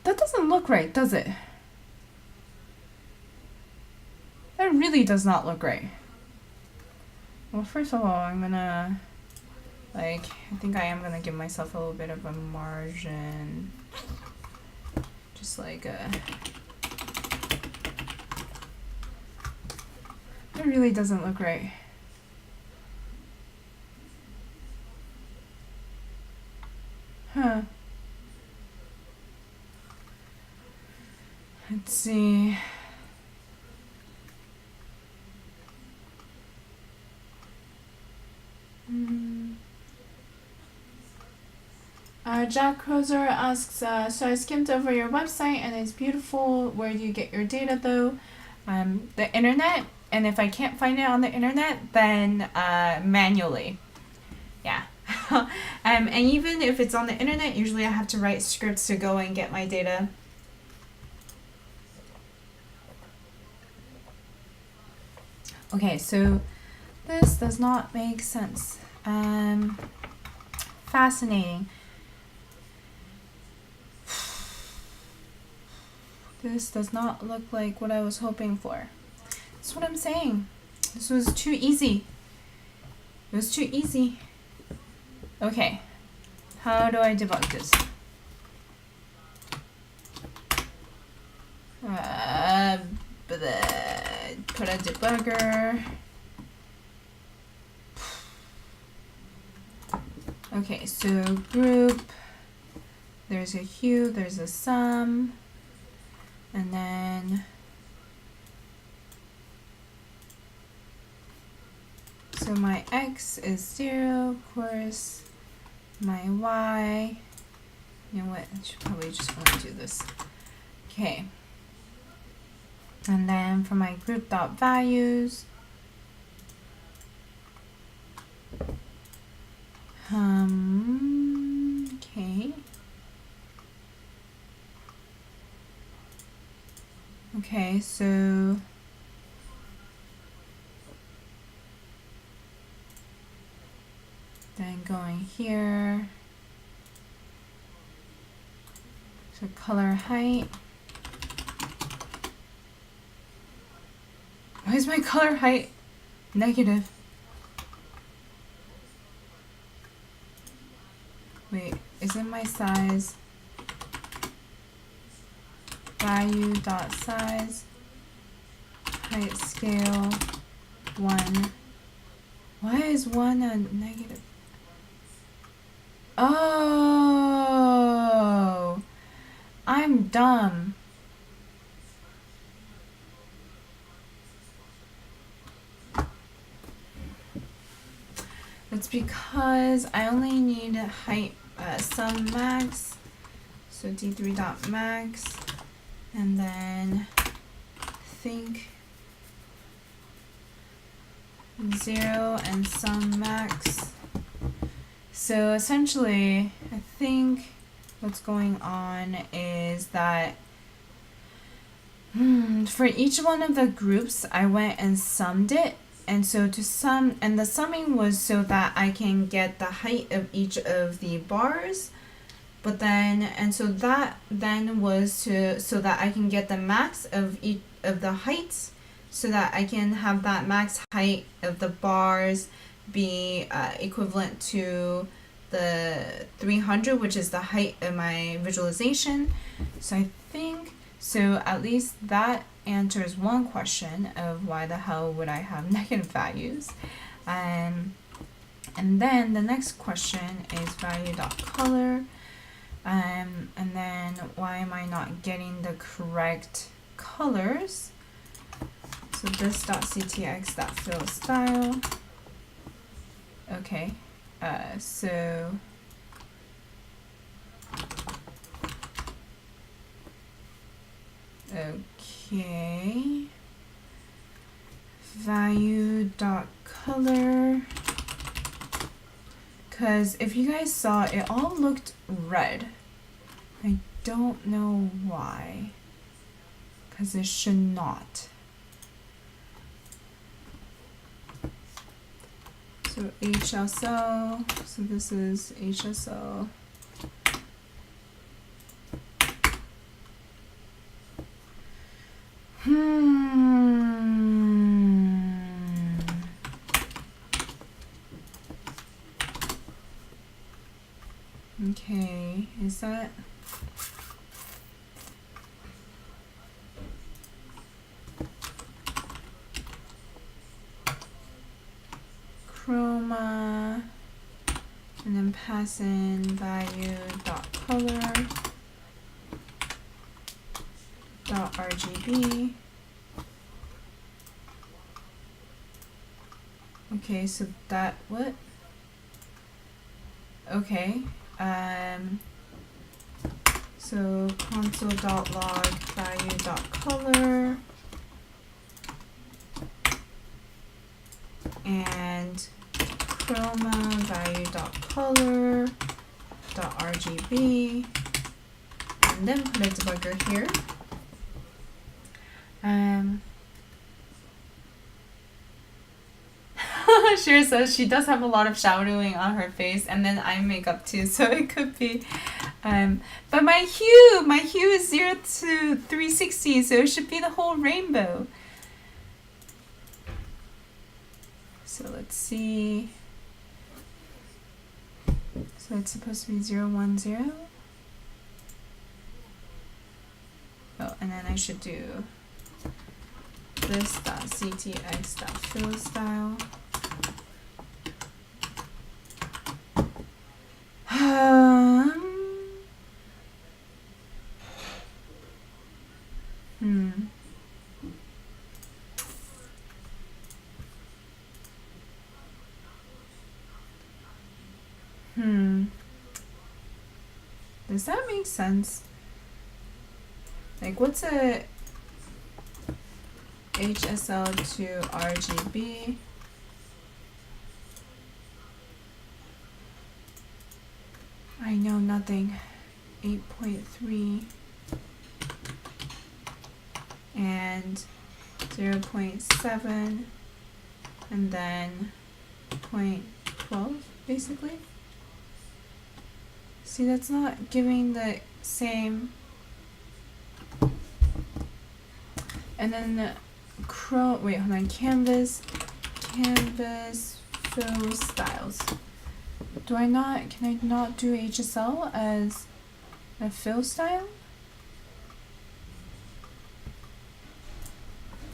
That doesn't look right, does it? That really does not look right. Well, first of all, I'm gonna, I think I am gonna give myself a little bit of a margin. Just like a, it really doesn't look right. Huh. Let's see. Jack Crozer asks, so I skimmed over your website and it's beautiful. Where do you get your data though? The internet, and if I can't find it on the internet, then manually. Yeah. And even if it's on the internet, usually I have to write scripts to go and get my data. Okay, so this does not make sense. Fascinating. This does not look like what I was hoping for. That's what I'm saying. This was too easy. It was too easy. Okay, how do I debug this? Put a debugger. Okay, so group, there's a hue, there's a sum, and then so my x is 0, of course, my y, you know what, I should probably just want to do this. Okay, and then for my group dot values, okay. Okay, so then going here, so color height. Why is my color height negative? Wait, isn't my size value dot size height scale 1. Why is 1 a negative? Oh, I'm dumb. It's because I only need height sum max, so d3 dot max, and then think 0 and sum max. So essentially, I think what's going on is that for each one of the groups, I went and summed it. And so to sum, and the summing was so that I can get the height of each of the bars. But then, and so that then was to, so that I can get the max of each of the heights, so that I can have that max height of the bars be equivalent to the 300, which is the height of my visualization. So I think, so at least that answers one question of why the hell would I have negative values. And then the next question is value.color. And then why am I not getting the correct colors? So this.ctx.fill style. Okay, so okay, value.color, because if you guys saw, it all looked red. I don't know why, because it should not. So HSL, so this is HSL. Okay, is that? Chroma, and then pass in value.color .rgb. Okay, so that, what? Okay, so console.log value.color and chroma value.color.rgb, and then put a debugger here. Shira says she does have a lot of shadowing on her face, and then eye makeup too, so it could be. But my hue is 0 to 360, so it should be the whole rainbow. So let's see. So it's supposed to be 0, 1, 0. Oh, and then I should do this.ctx.fill style. Does that make sense? Like, what's a HSL to RGB? I know nothing. 8.3 and 0.7 and then 0.12 basically. See, that's not giving the same. And then wait, hold on, canvas fill styles. Can I not do HSL as a fill style?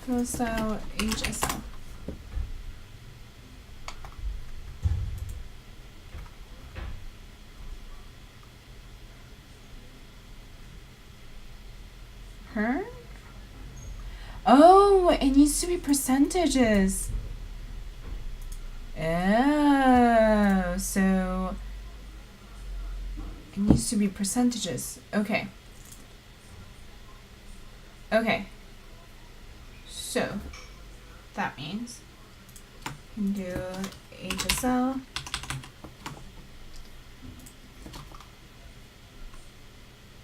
Pro style HSL. Her? Oh, it needs to be percentages. Oh, so it needs to be percentages. Okay. Okay. So that means we can do HSL.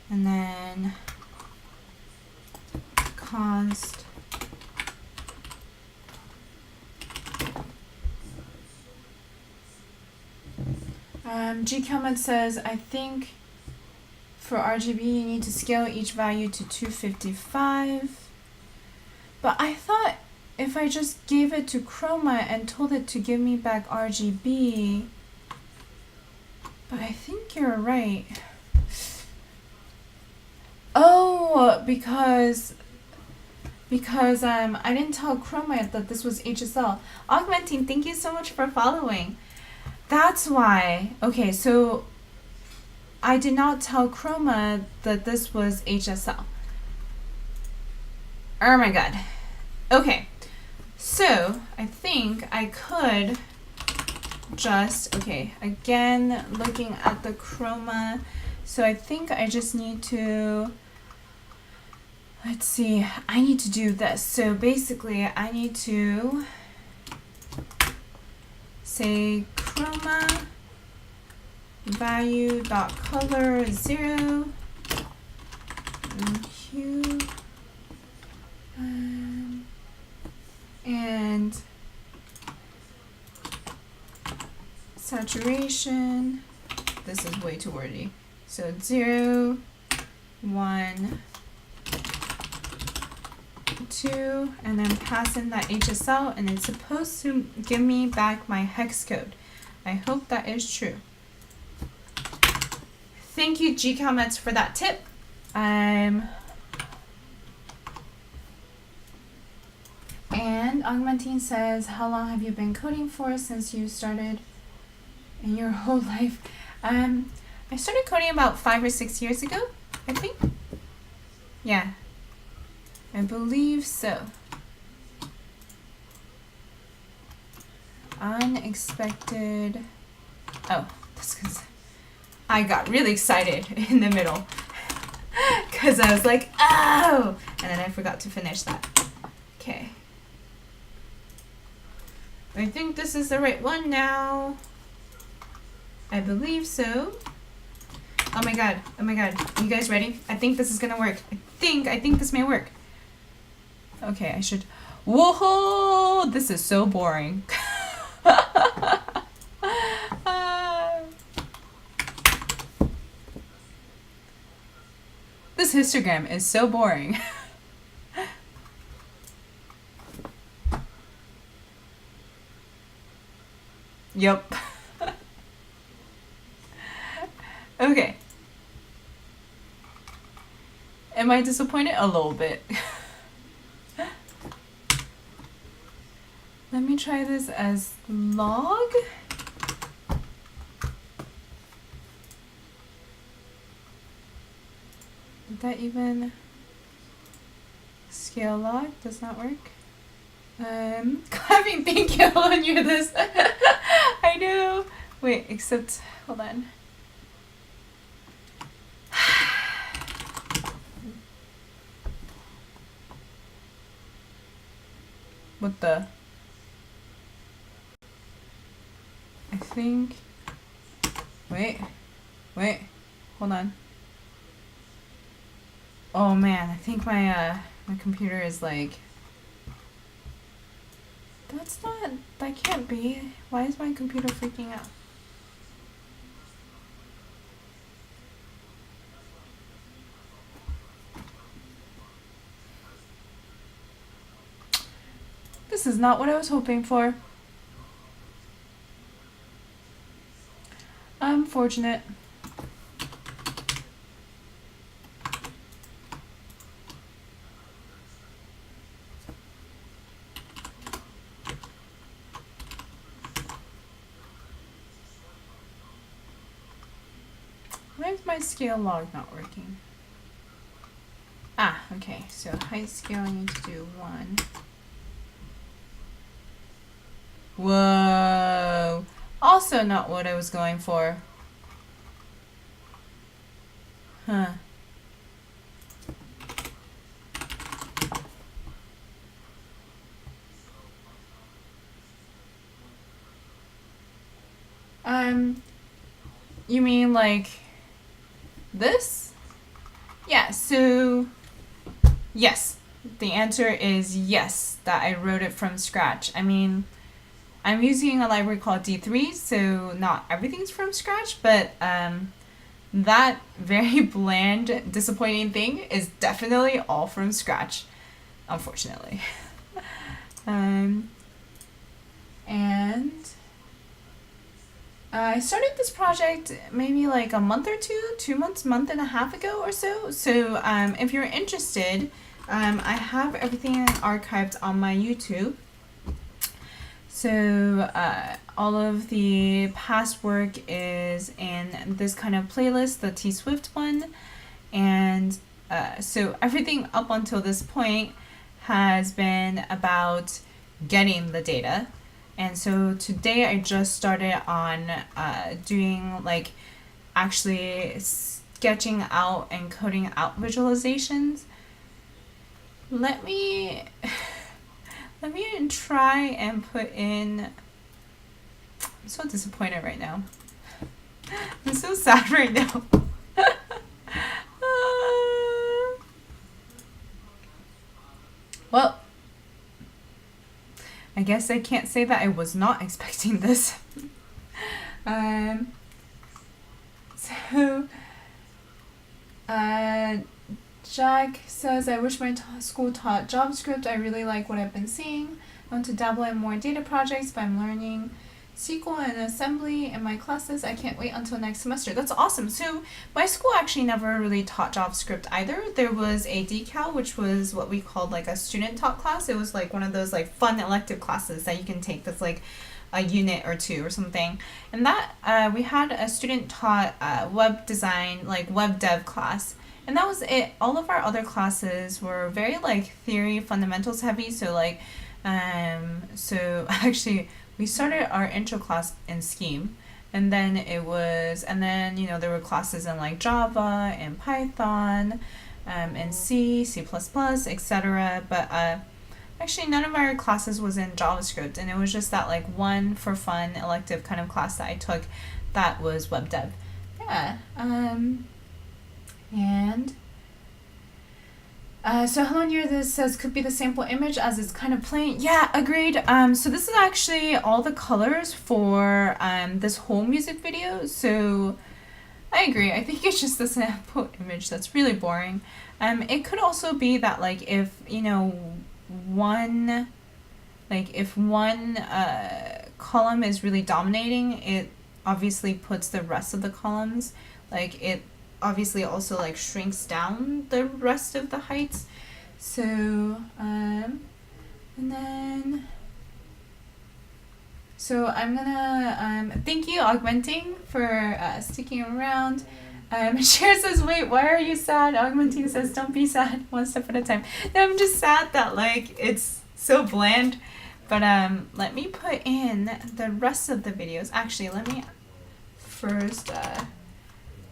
And then const gcomment says, I think for RGB you need to scale each value to 255. But I thought if I just gave it to Chroma and told it to give me back RGB, but I think you're right. Oh, because I didn't tell Chroma that this was HSL. Augmenting, thank you so much for following. That's why. Okay, so I did not tell Chroma that this was HSL. Oh my god. Okay, so I think I could just, okay, again, looking at the Chroma. So I think I just need to, let's see, I need to do this. So basically I need to say Chroma value dot color 0 and hue and saturation. This is way too wordy. So 0, 1, 2, and then pass in that HSL, and it's supposed to give me back my hex code. I hope that is true. Thank you, gcomets, for that tip. And Augmentine says, how long have you been coding for since you started in your whole life? I started coding about 5 or 6 years ago, I think. Yeah, I believe so. Unexpected. Oh, that's because I got really excited in the middle because I was like, oh, and then I forgot to finish that. Okay. I think this is the right one now. I believe so. Oh my god. Oh my god. Are you guys ready? I think this is gonna work. I think this may work. Okay, I should. Whoa! This is so boring. This histogram is so boring. Yup. Okay. Am I disappointed? A little bit. Let me try this as log. Did that even scale log? Does not work. Clapping, thank you on you this. I know. Wait, except, hold on. What the? I think, wait, hold on. Oh man, I think my computer is like, that can't be. Why is my computer freaking out? This is not what I was hoping for. Unfortunate. Why is my scale log not working? Ah, okay, so height scale I need to do 1. Whoa! Also not what I was going for. Huh. You mean like this? Yeah, so yes. The answer is yes, that I wrote it from scratch. I mean, I'm using a library called D3, so not everything's from scratch, but that very bland, disappointing thing is definitely all from scratch, unfortunately. And I started this project maybe like a month or 2 months, month and a half ago or so. So if you're interested, I have everything archived on my YouTube. So all of the past work is in this kind of playlist, the tswift one. And so everything up until this point has been about getting the data. And so today I just started on doing like actually sketching out and coding out visualizations. Let me try and put in. I'm so disappointed right now. I'm so sad right now. Well, I guess I can't say that I was not expecting this. Jack says, I wish my school taught JavaScript. I really like what I've been seeing. I want to dabble in more data projects, but I'm learning SQL and assembly in my classes. I can't wait until next semester. That's awesome. So my school actually never really taught JavaScript either. There was a decal, which was what we called like a student taught class. It was like one of those like fun elective classes that you can take that's like a unit or 2 or something. And that we had a student taught web design, like web dev class. And that was it. All of our other classes were very like theory fundamentals heavy. So like, so actually we started our intro class in Scheme, and then you know, there were classes in like Java and Python, and C++, etc. But actually none of our classes was in JavaScript, and it was just that like one for fun elective kind of class that I took that was web dev. Yeah. And so Hello Near This says could be the sample image as it's kind of plain. Yeah, agreed. So this is actually all the colors for this whole music video. So I agree. I think it's just the sample image that's really boring. It could also be that like if you know one column is really dominating, it obviously puts the rest of the columns, like it obviously also like shrinks down the rest of the heights. So and then so I'm gonna thank you Augmenting for sticking around. Cher says, wait, why are you sad? Augmenting says, don't be sad, one step at a time. No, I'm just sad that like it's so bland. But let me put in the rest of the videos. Actually, let me first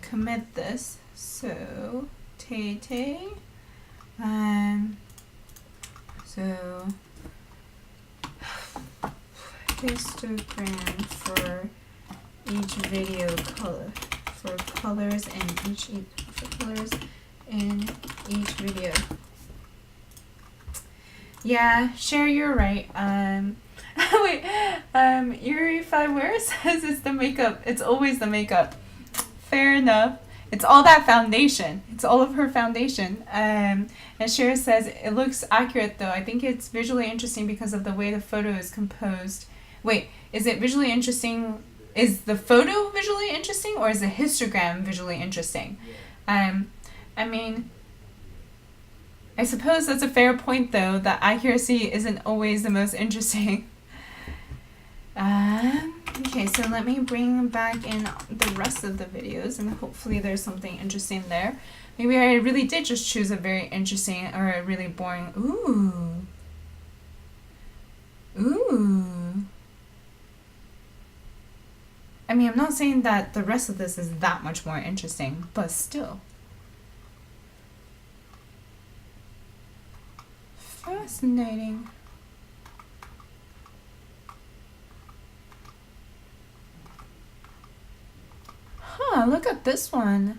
commit this. So Tay, so histogram for each video color, for colors in each video. Yeah, Cher, you're right. Wait, Yuri5Ware says it's the makeup. It's always the makeup. Fair enough. It's all that foundation. It's all of her foundation. And Cher says, it looks accurate though. I think it's visually interesting because of the way the photo is composed. Wait, is it visually interesting? Is the photo visually interesting or is the histogram visually interesting? I mean, I suppose that's a fair point though, that accuracy isn't always the most interesting. Okay, so let me bring back in the rest of the videos and hopefully there's something interesting there. Maybe I really did just choose a very interesting or a really boring. Ooh. Ooh. I mean, I'm not saying that the rest of this is that much more interesting, but still. Fascinating. Huh, look at this one.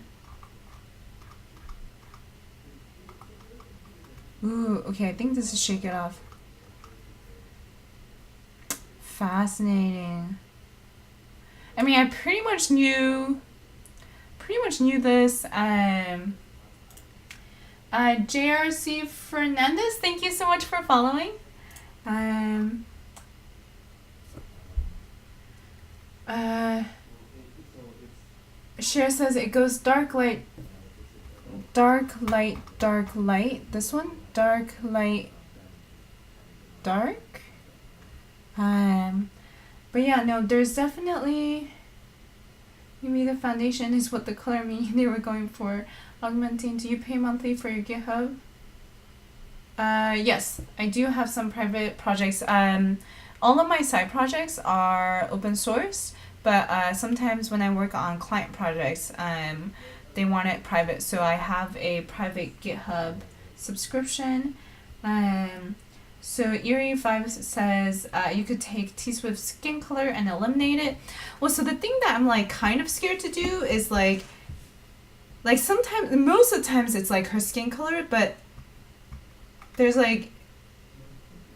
Ooh, okay, I think this is Shake It Off. Fascinating. I mean, I pretty much knew this. JRC Fernandez, thank you so much for following. Cher says it goes dark light, dark light, dark light. This one, dark light, dark. But yeah, no, there's definitely. Maybe the foundation is what the color meaning they were going for. Augmenting. Do you pay monthly for your GitHub? Yes, I do have some private projects. All of my side projects are open source, but sometimes when I work on client projects, they want it private. So I have a private GitHub subscription. So Erie5 says you could take tswift skin color and eliminate it. Well, so the thing that I'm like kind of scared to do is like sometimes, most of the times it's like her skin color, but there's like,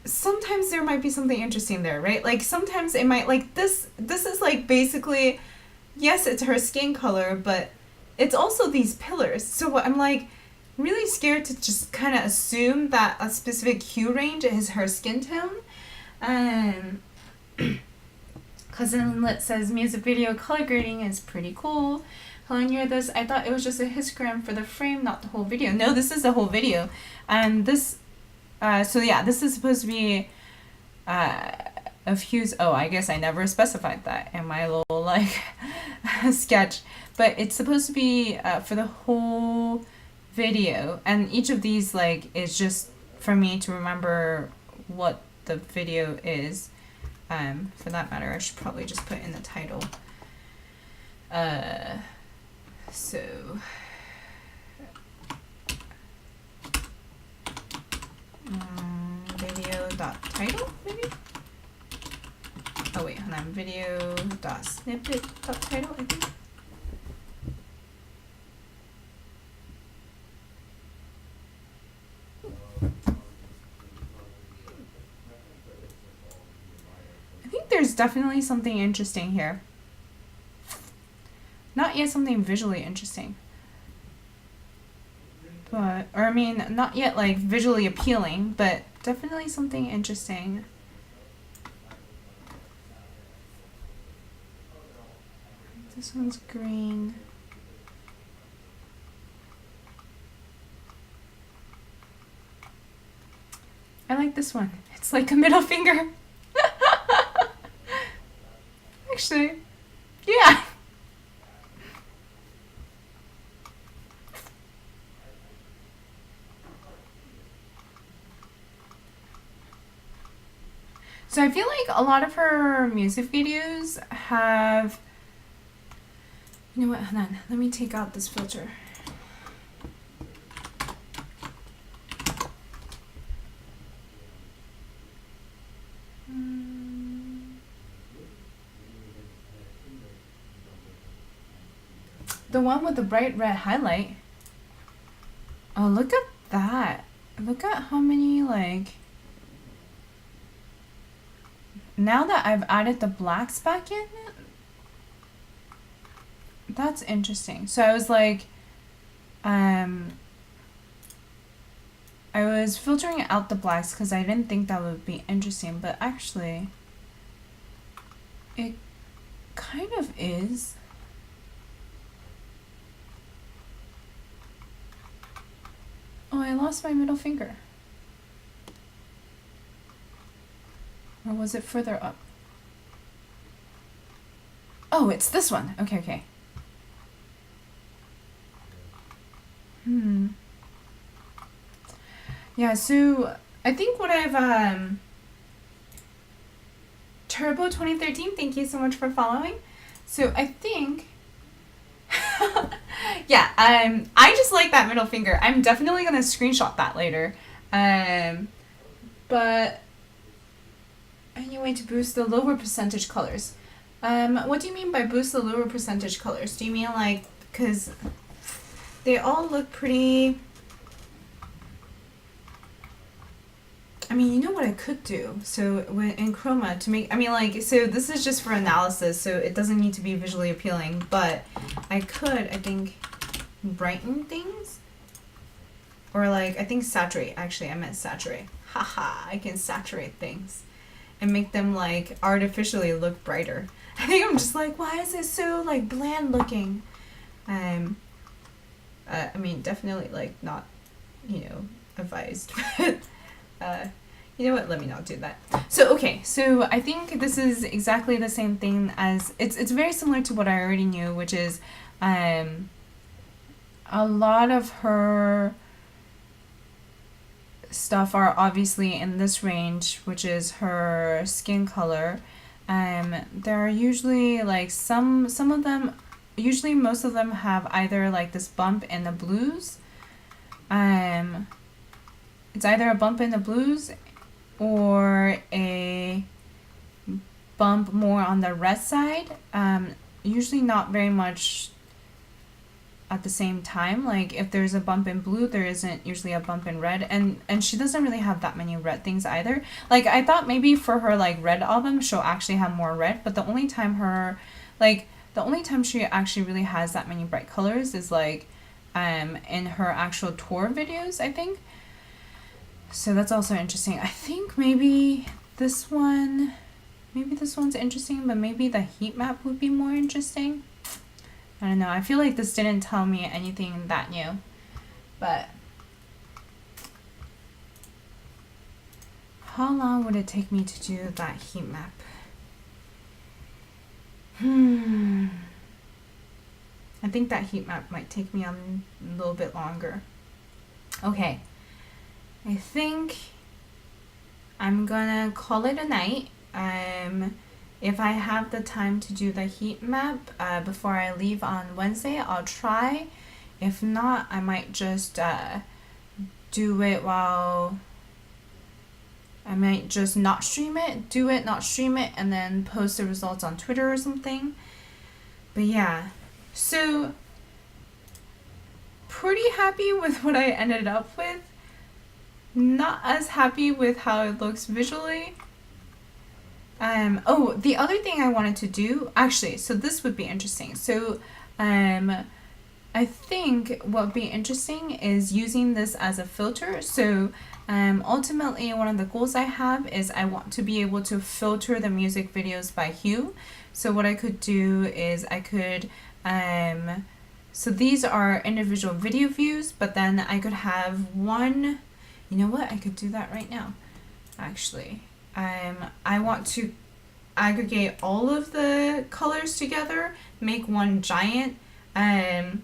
sometimes there might be something interesting there, right? Like sometimes it might, like this is like basically, yes, it's her skin color, but it's also these pillars. So I'm like really scared to just kind of assume that a specific hue range is her skin tone. Cousin Lit says music video color grading is pretty cool. Hello, near this, I thought it was just a histogram for the frame, not the whole video. No, this is the whole video. And this, so yeah, this is supposed to be of hues. Oh, I guess I never specified that in my little like sketch. But it's supposed to be for the whole video. And each of these like is just for me to remember what the video is. For that matter, I should probably just put in the title. So video dot title maybe. Oh wait, hold on. Video dot snippet dot title, I think. I think there's definitely something interesting here. Not yet something visually interesting. But, or I mean, not yet like visually appealing, but definitely something interesting. This one's green. I like this one. It's like a middle finger. Actually, yeah. So I feel like a lot of her music videos have, you know what, hold on, let me take out this filter. The one with the bright red highlight. Oh, look at that. Look at how many like, now that I've added the blacks back in, that's interesting. So I was like, I was filtering out the blacks because I didn't think that would be interesting, but actually, it kind of is. Oh, I lost my middle finger. Or was it further up? Oh, it's this one. Okay, okay. Yeah, so I think what I've Turbo 2013, thank you so much for following. So I think yeah, I just like that middle finger. I'm definitely gonna screenshot that later. But anyway, to boost the lower percentage colors. What do you mean by boost the lower percentage colors? Do you mean like, because they all look pretty... I mean, you know what I could do? So in Chroma to make, I mean like, so this is just for analysis, so it doesn't need to be visually appealing, but I could, I think, brighten things. Or like, I think saturate, actually I meant saturate. Haha, I can saturate things and make them like artificially look brighter. I think I'm just like, why is it so like bland looking? I mean, definitely like not, you know, advised, but you know what, let me not do that. So okay, so I think this is exactly the same thing as, it's very similar to what I already knew, which is a lot of her stuff are obviously in this range, which is her skin color. There are usually like some of them, usually most of them have either like this bump in the blues. It's either a bump in the blues or a bump more on the red side. Usually not very much at the same time. Like if there's a bump in blue, there isn't usually a bump in red, and she doesn't really have that many red things either. Like I thought maybe for her like red album she'll actually have more red, but the only time she actually really has that many bright colors is like in her actual tour videos, I think. So that's also interesting. I think maybe this one's interesting, but maybe the heat map would be more interesting. I don't know. I feel like this didn't tell me anything that new. But how long would it take me to do that heat map? I think that heat map might take me a little bit longer. Okay. I think I'm gonna call it a night. If I have the time to do the heat map before I leave on Wednesday, I'll try. If not, I might just do it while... I might just not stream it, do it, not stream it, and then post the results on Twitter or something. But yeah, so pretty happy with what I ended up with. Not as happy with how it looks visually. Oh, the other thing I wanted to do, actually, so this would be interesting. So, I think what would be interesting is using this as a filter. So, ultimately, one of the goals I have is I want to be able to filter the music videos by hue. So what I could do is I could, so these are individual video views, but then I could have one, you know what, I could do that right now, actually. I want to aggregate all of the colors together, make one giant kind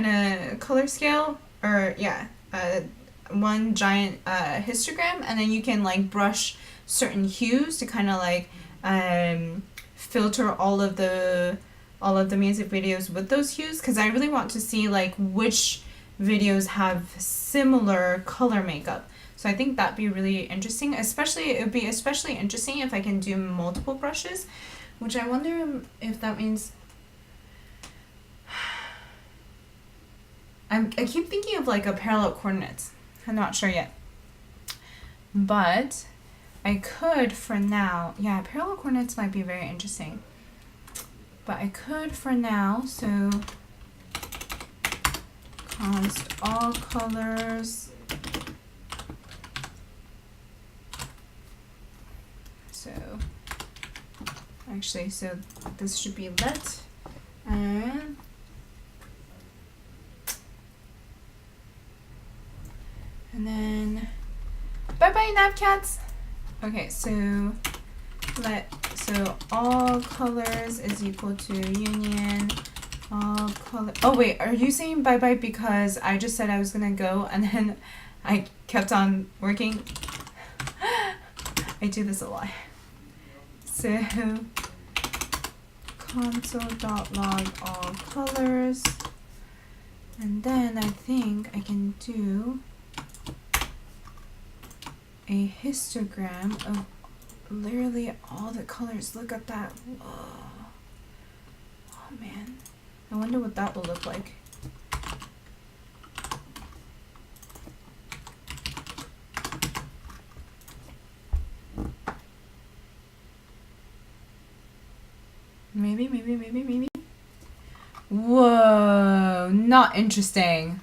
of color scale, or yeah, one giant histogram, and then you can like brush certain hues to kind of like filter all of the music videos with those hues, because I really want to see like which videos have similar color makeup. So I think that'd be really interesting. It would be especially interesting if I can do multiple brushes, which I wonder if that means... I keep thinking of like a parallel coordinates. I'm not sure yet. But I could for now... Yeah, parallel coordinates might be very interesting. But I could for now, so... Const all colors... So, actually, so this should be let, and then, bye bye Napcats. Okay, so let So all colors is equal to union all color. Oh wait, are you saying bye bye because I just said I was gonna go and then I kept on working? I do this a lot. So console.log all colors, and then I think I can do a histogram of literally all the colors. Look at that. Whoa. Oh man, I wonder what that will look like. Maybe. Whoa, not interesting.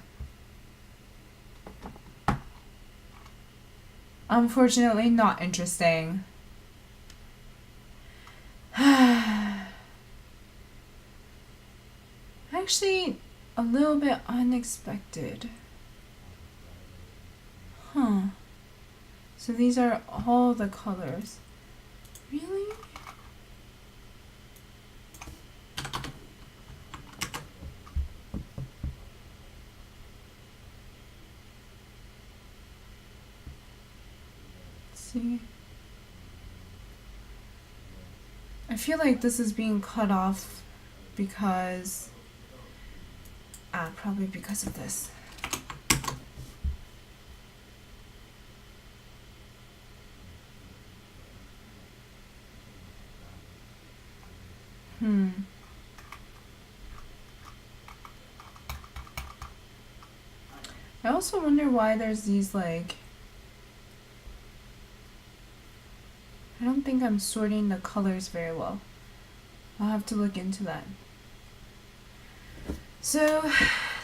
Unfortunately, not interesting. Actually, a little bit unexpected. Huh. So these are all the colors. Really? See, I feel like this is being cut off because probably because of this. I also wonder why there's these like, I don't think I'm sorting the colors very well. I'll have to look into that. So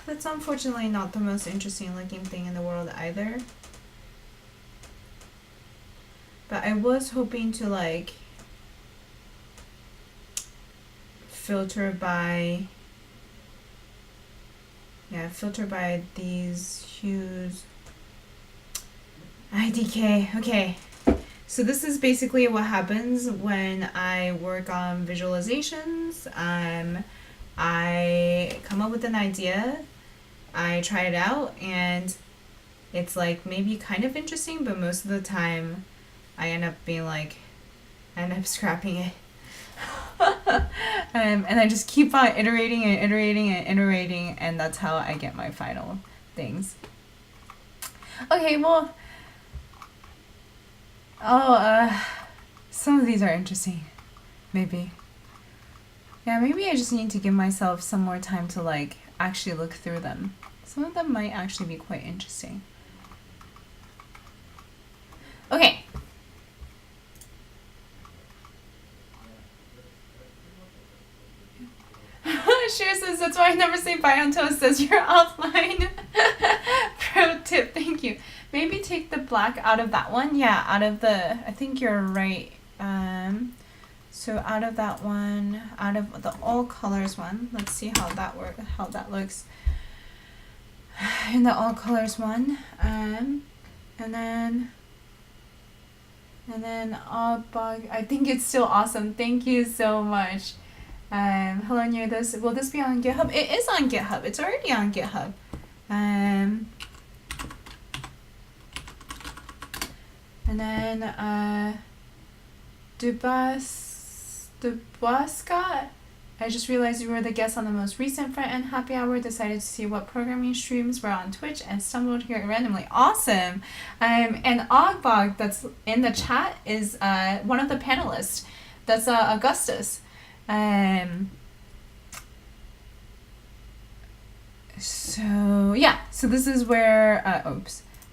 that's unfortunately not the most interesting looking thing in the world either. But I was hoping to like filter by these hues. IDK, okay. So this is basically what happens when I work on visualizations. I come up with an idea, I try it out, and it's like maybe kind of interesting, but most of the time I end up scrapping it. And I just keep on iterating, and that's how I get my final things. Okay, well, some of these are interesting, maybe. Yeah, maybe I just need to give myself some more time to like actually look through them. Some of them might actually be quite interesting. Okay. Cher says that's why I never say bye until it says you're offline. Pro tip, thank you. Maybe take the black out of that one. Yeah, out of the, I think you're right. So out of that one, out of the all colors one, let's see how that looks in the all colors one. And then Oddbug, I think it's still awesome. Thank you so much. Hello, near this. Will this be on GitHub? It is on GitHub. It's already on GitHub. And then Dubaska, I just realized you were the guest on the most recent front-end happy hour. Decided to see what programming streams were on Twitch and stumbled here randomly. Awesome. And Ogbog that's in the chat is one of the panelists. That's Augustus. So yeah, so this is where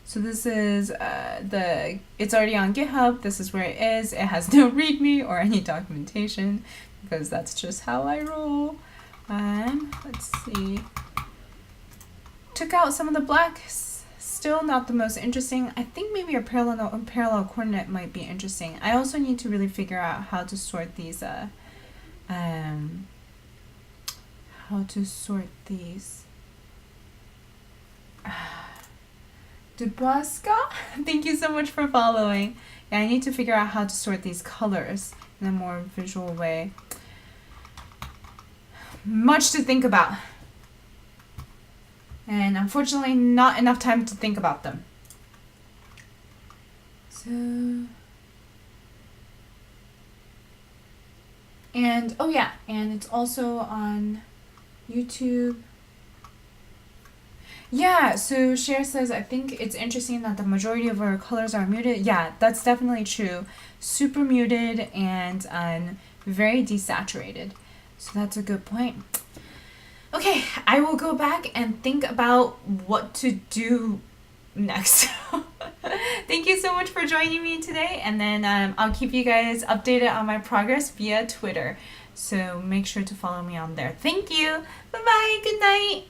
so this is it's already on GitHub. This is where it is. It has no README or any documentation because that's just how I roll. Let's see. Took out some of the blacks. Still not the most interesting. I think maybe a parallel coordinate might be interesting. I also need to really figure out how to sort these Dubaska, thank you so much for following. Yeah, I need to figure out how to sort these colors in a more visual way. Much to think about. And unfortunately, not enough time to think about them. So, and oh yeah, and it's also on YouTube. Yeah, so Cher says, I think it's interesting that the majority of our colors are muted. Yeah, that's definitely true. Super muted and very desaturated. So that's a good point. Okay, I will go back and think about what to do next. Thank you so much for joining me today, and then I'll keep you guys updated on my progress via Twitter. So make sure to follow me on there. Thank you. Bye-bye. Good night.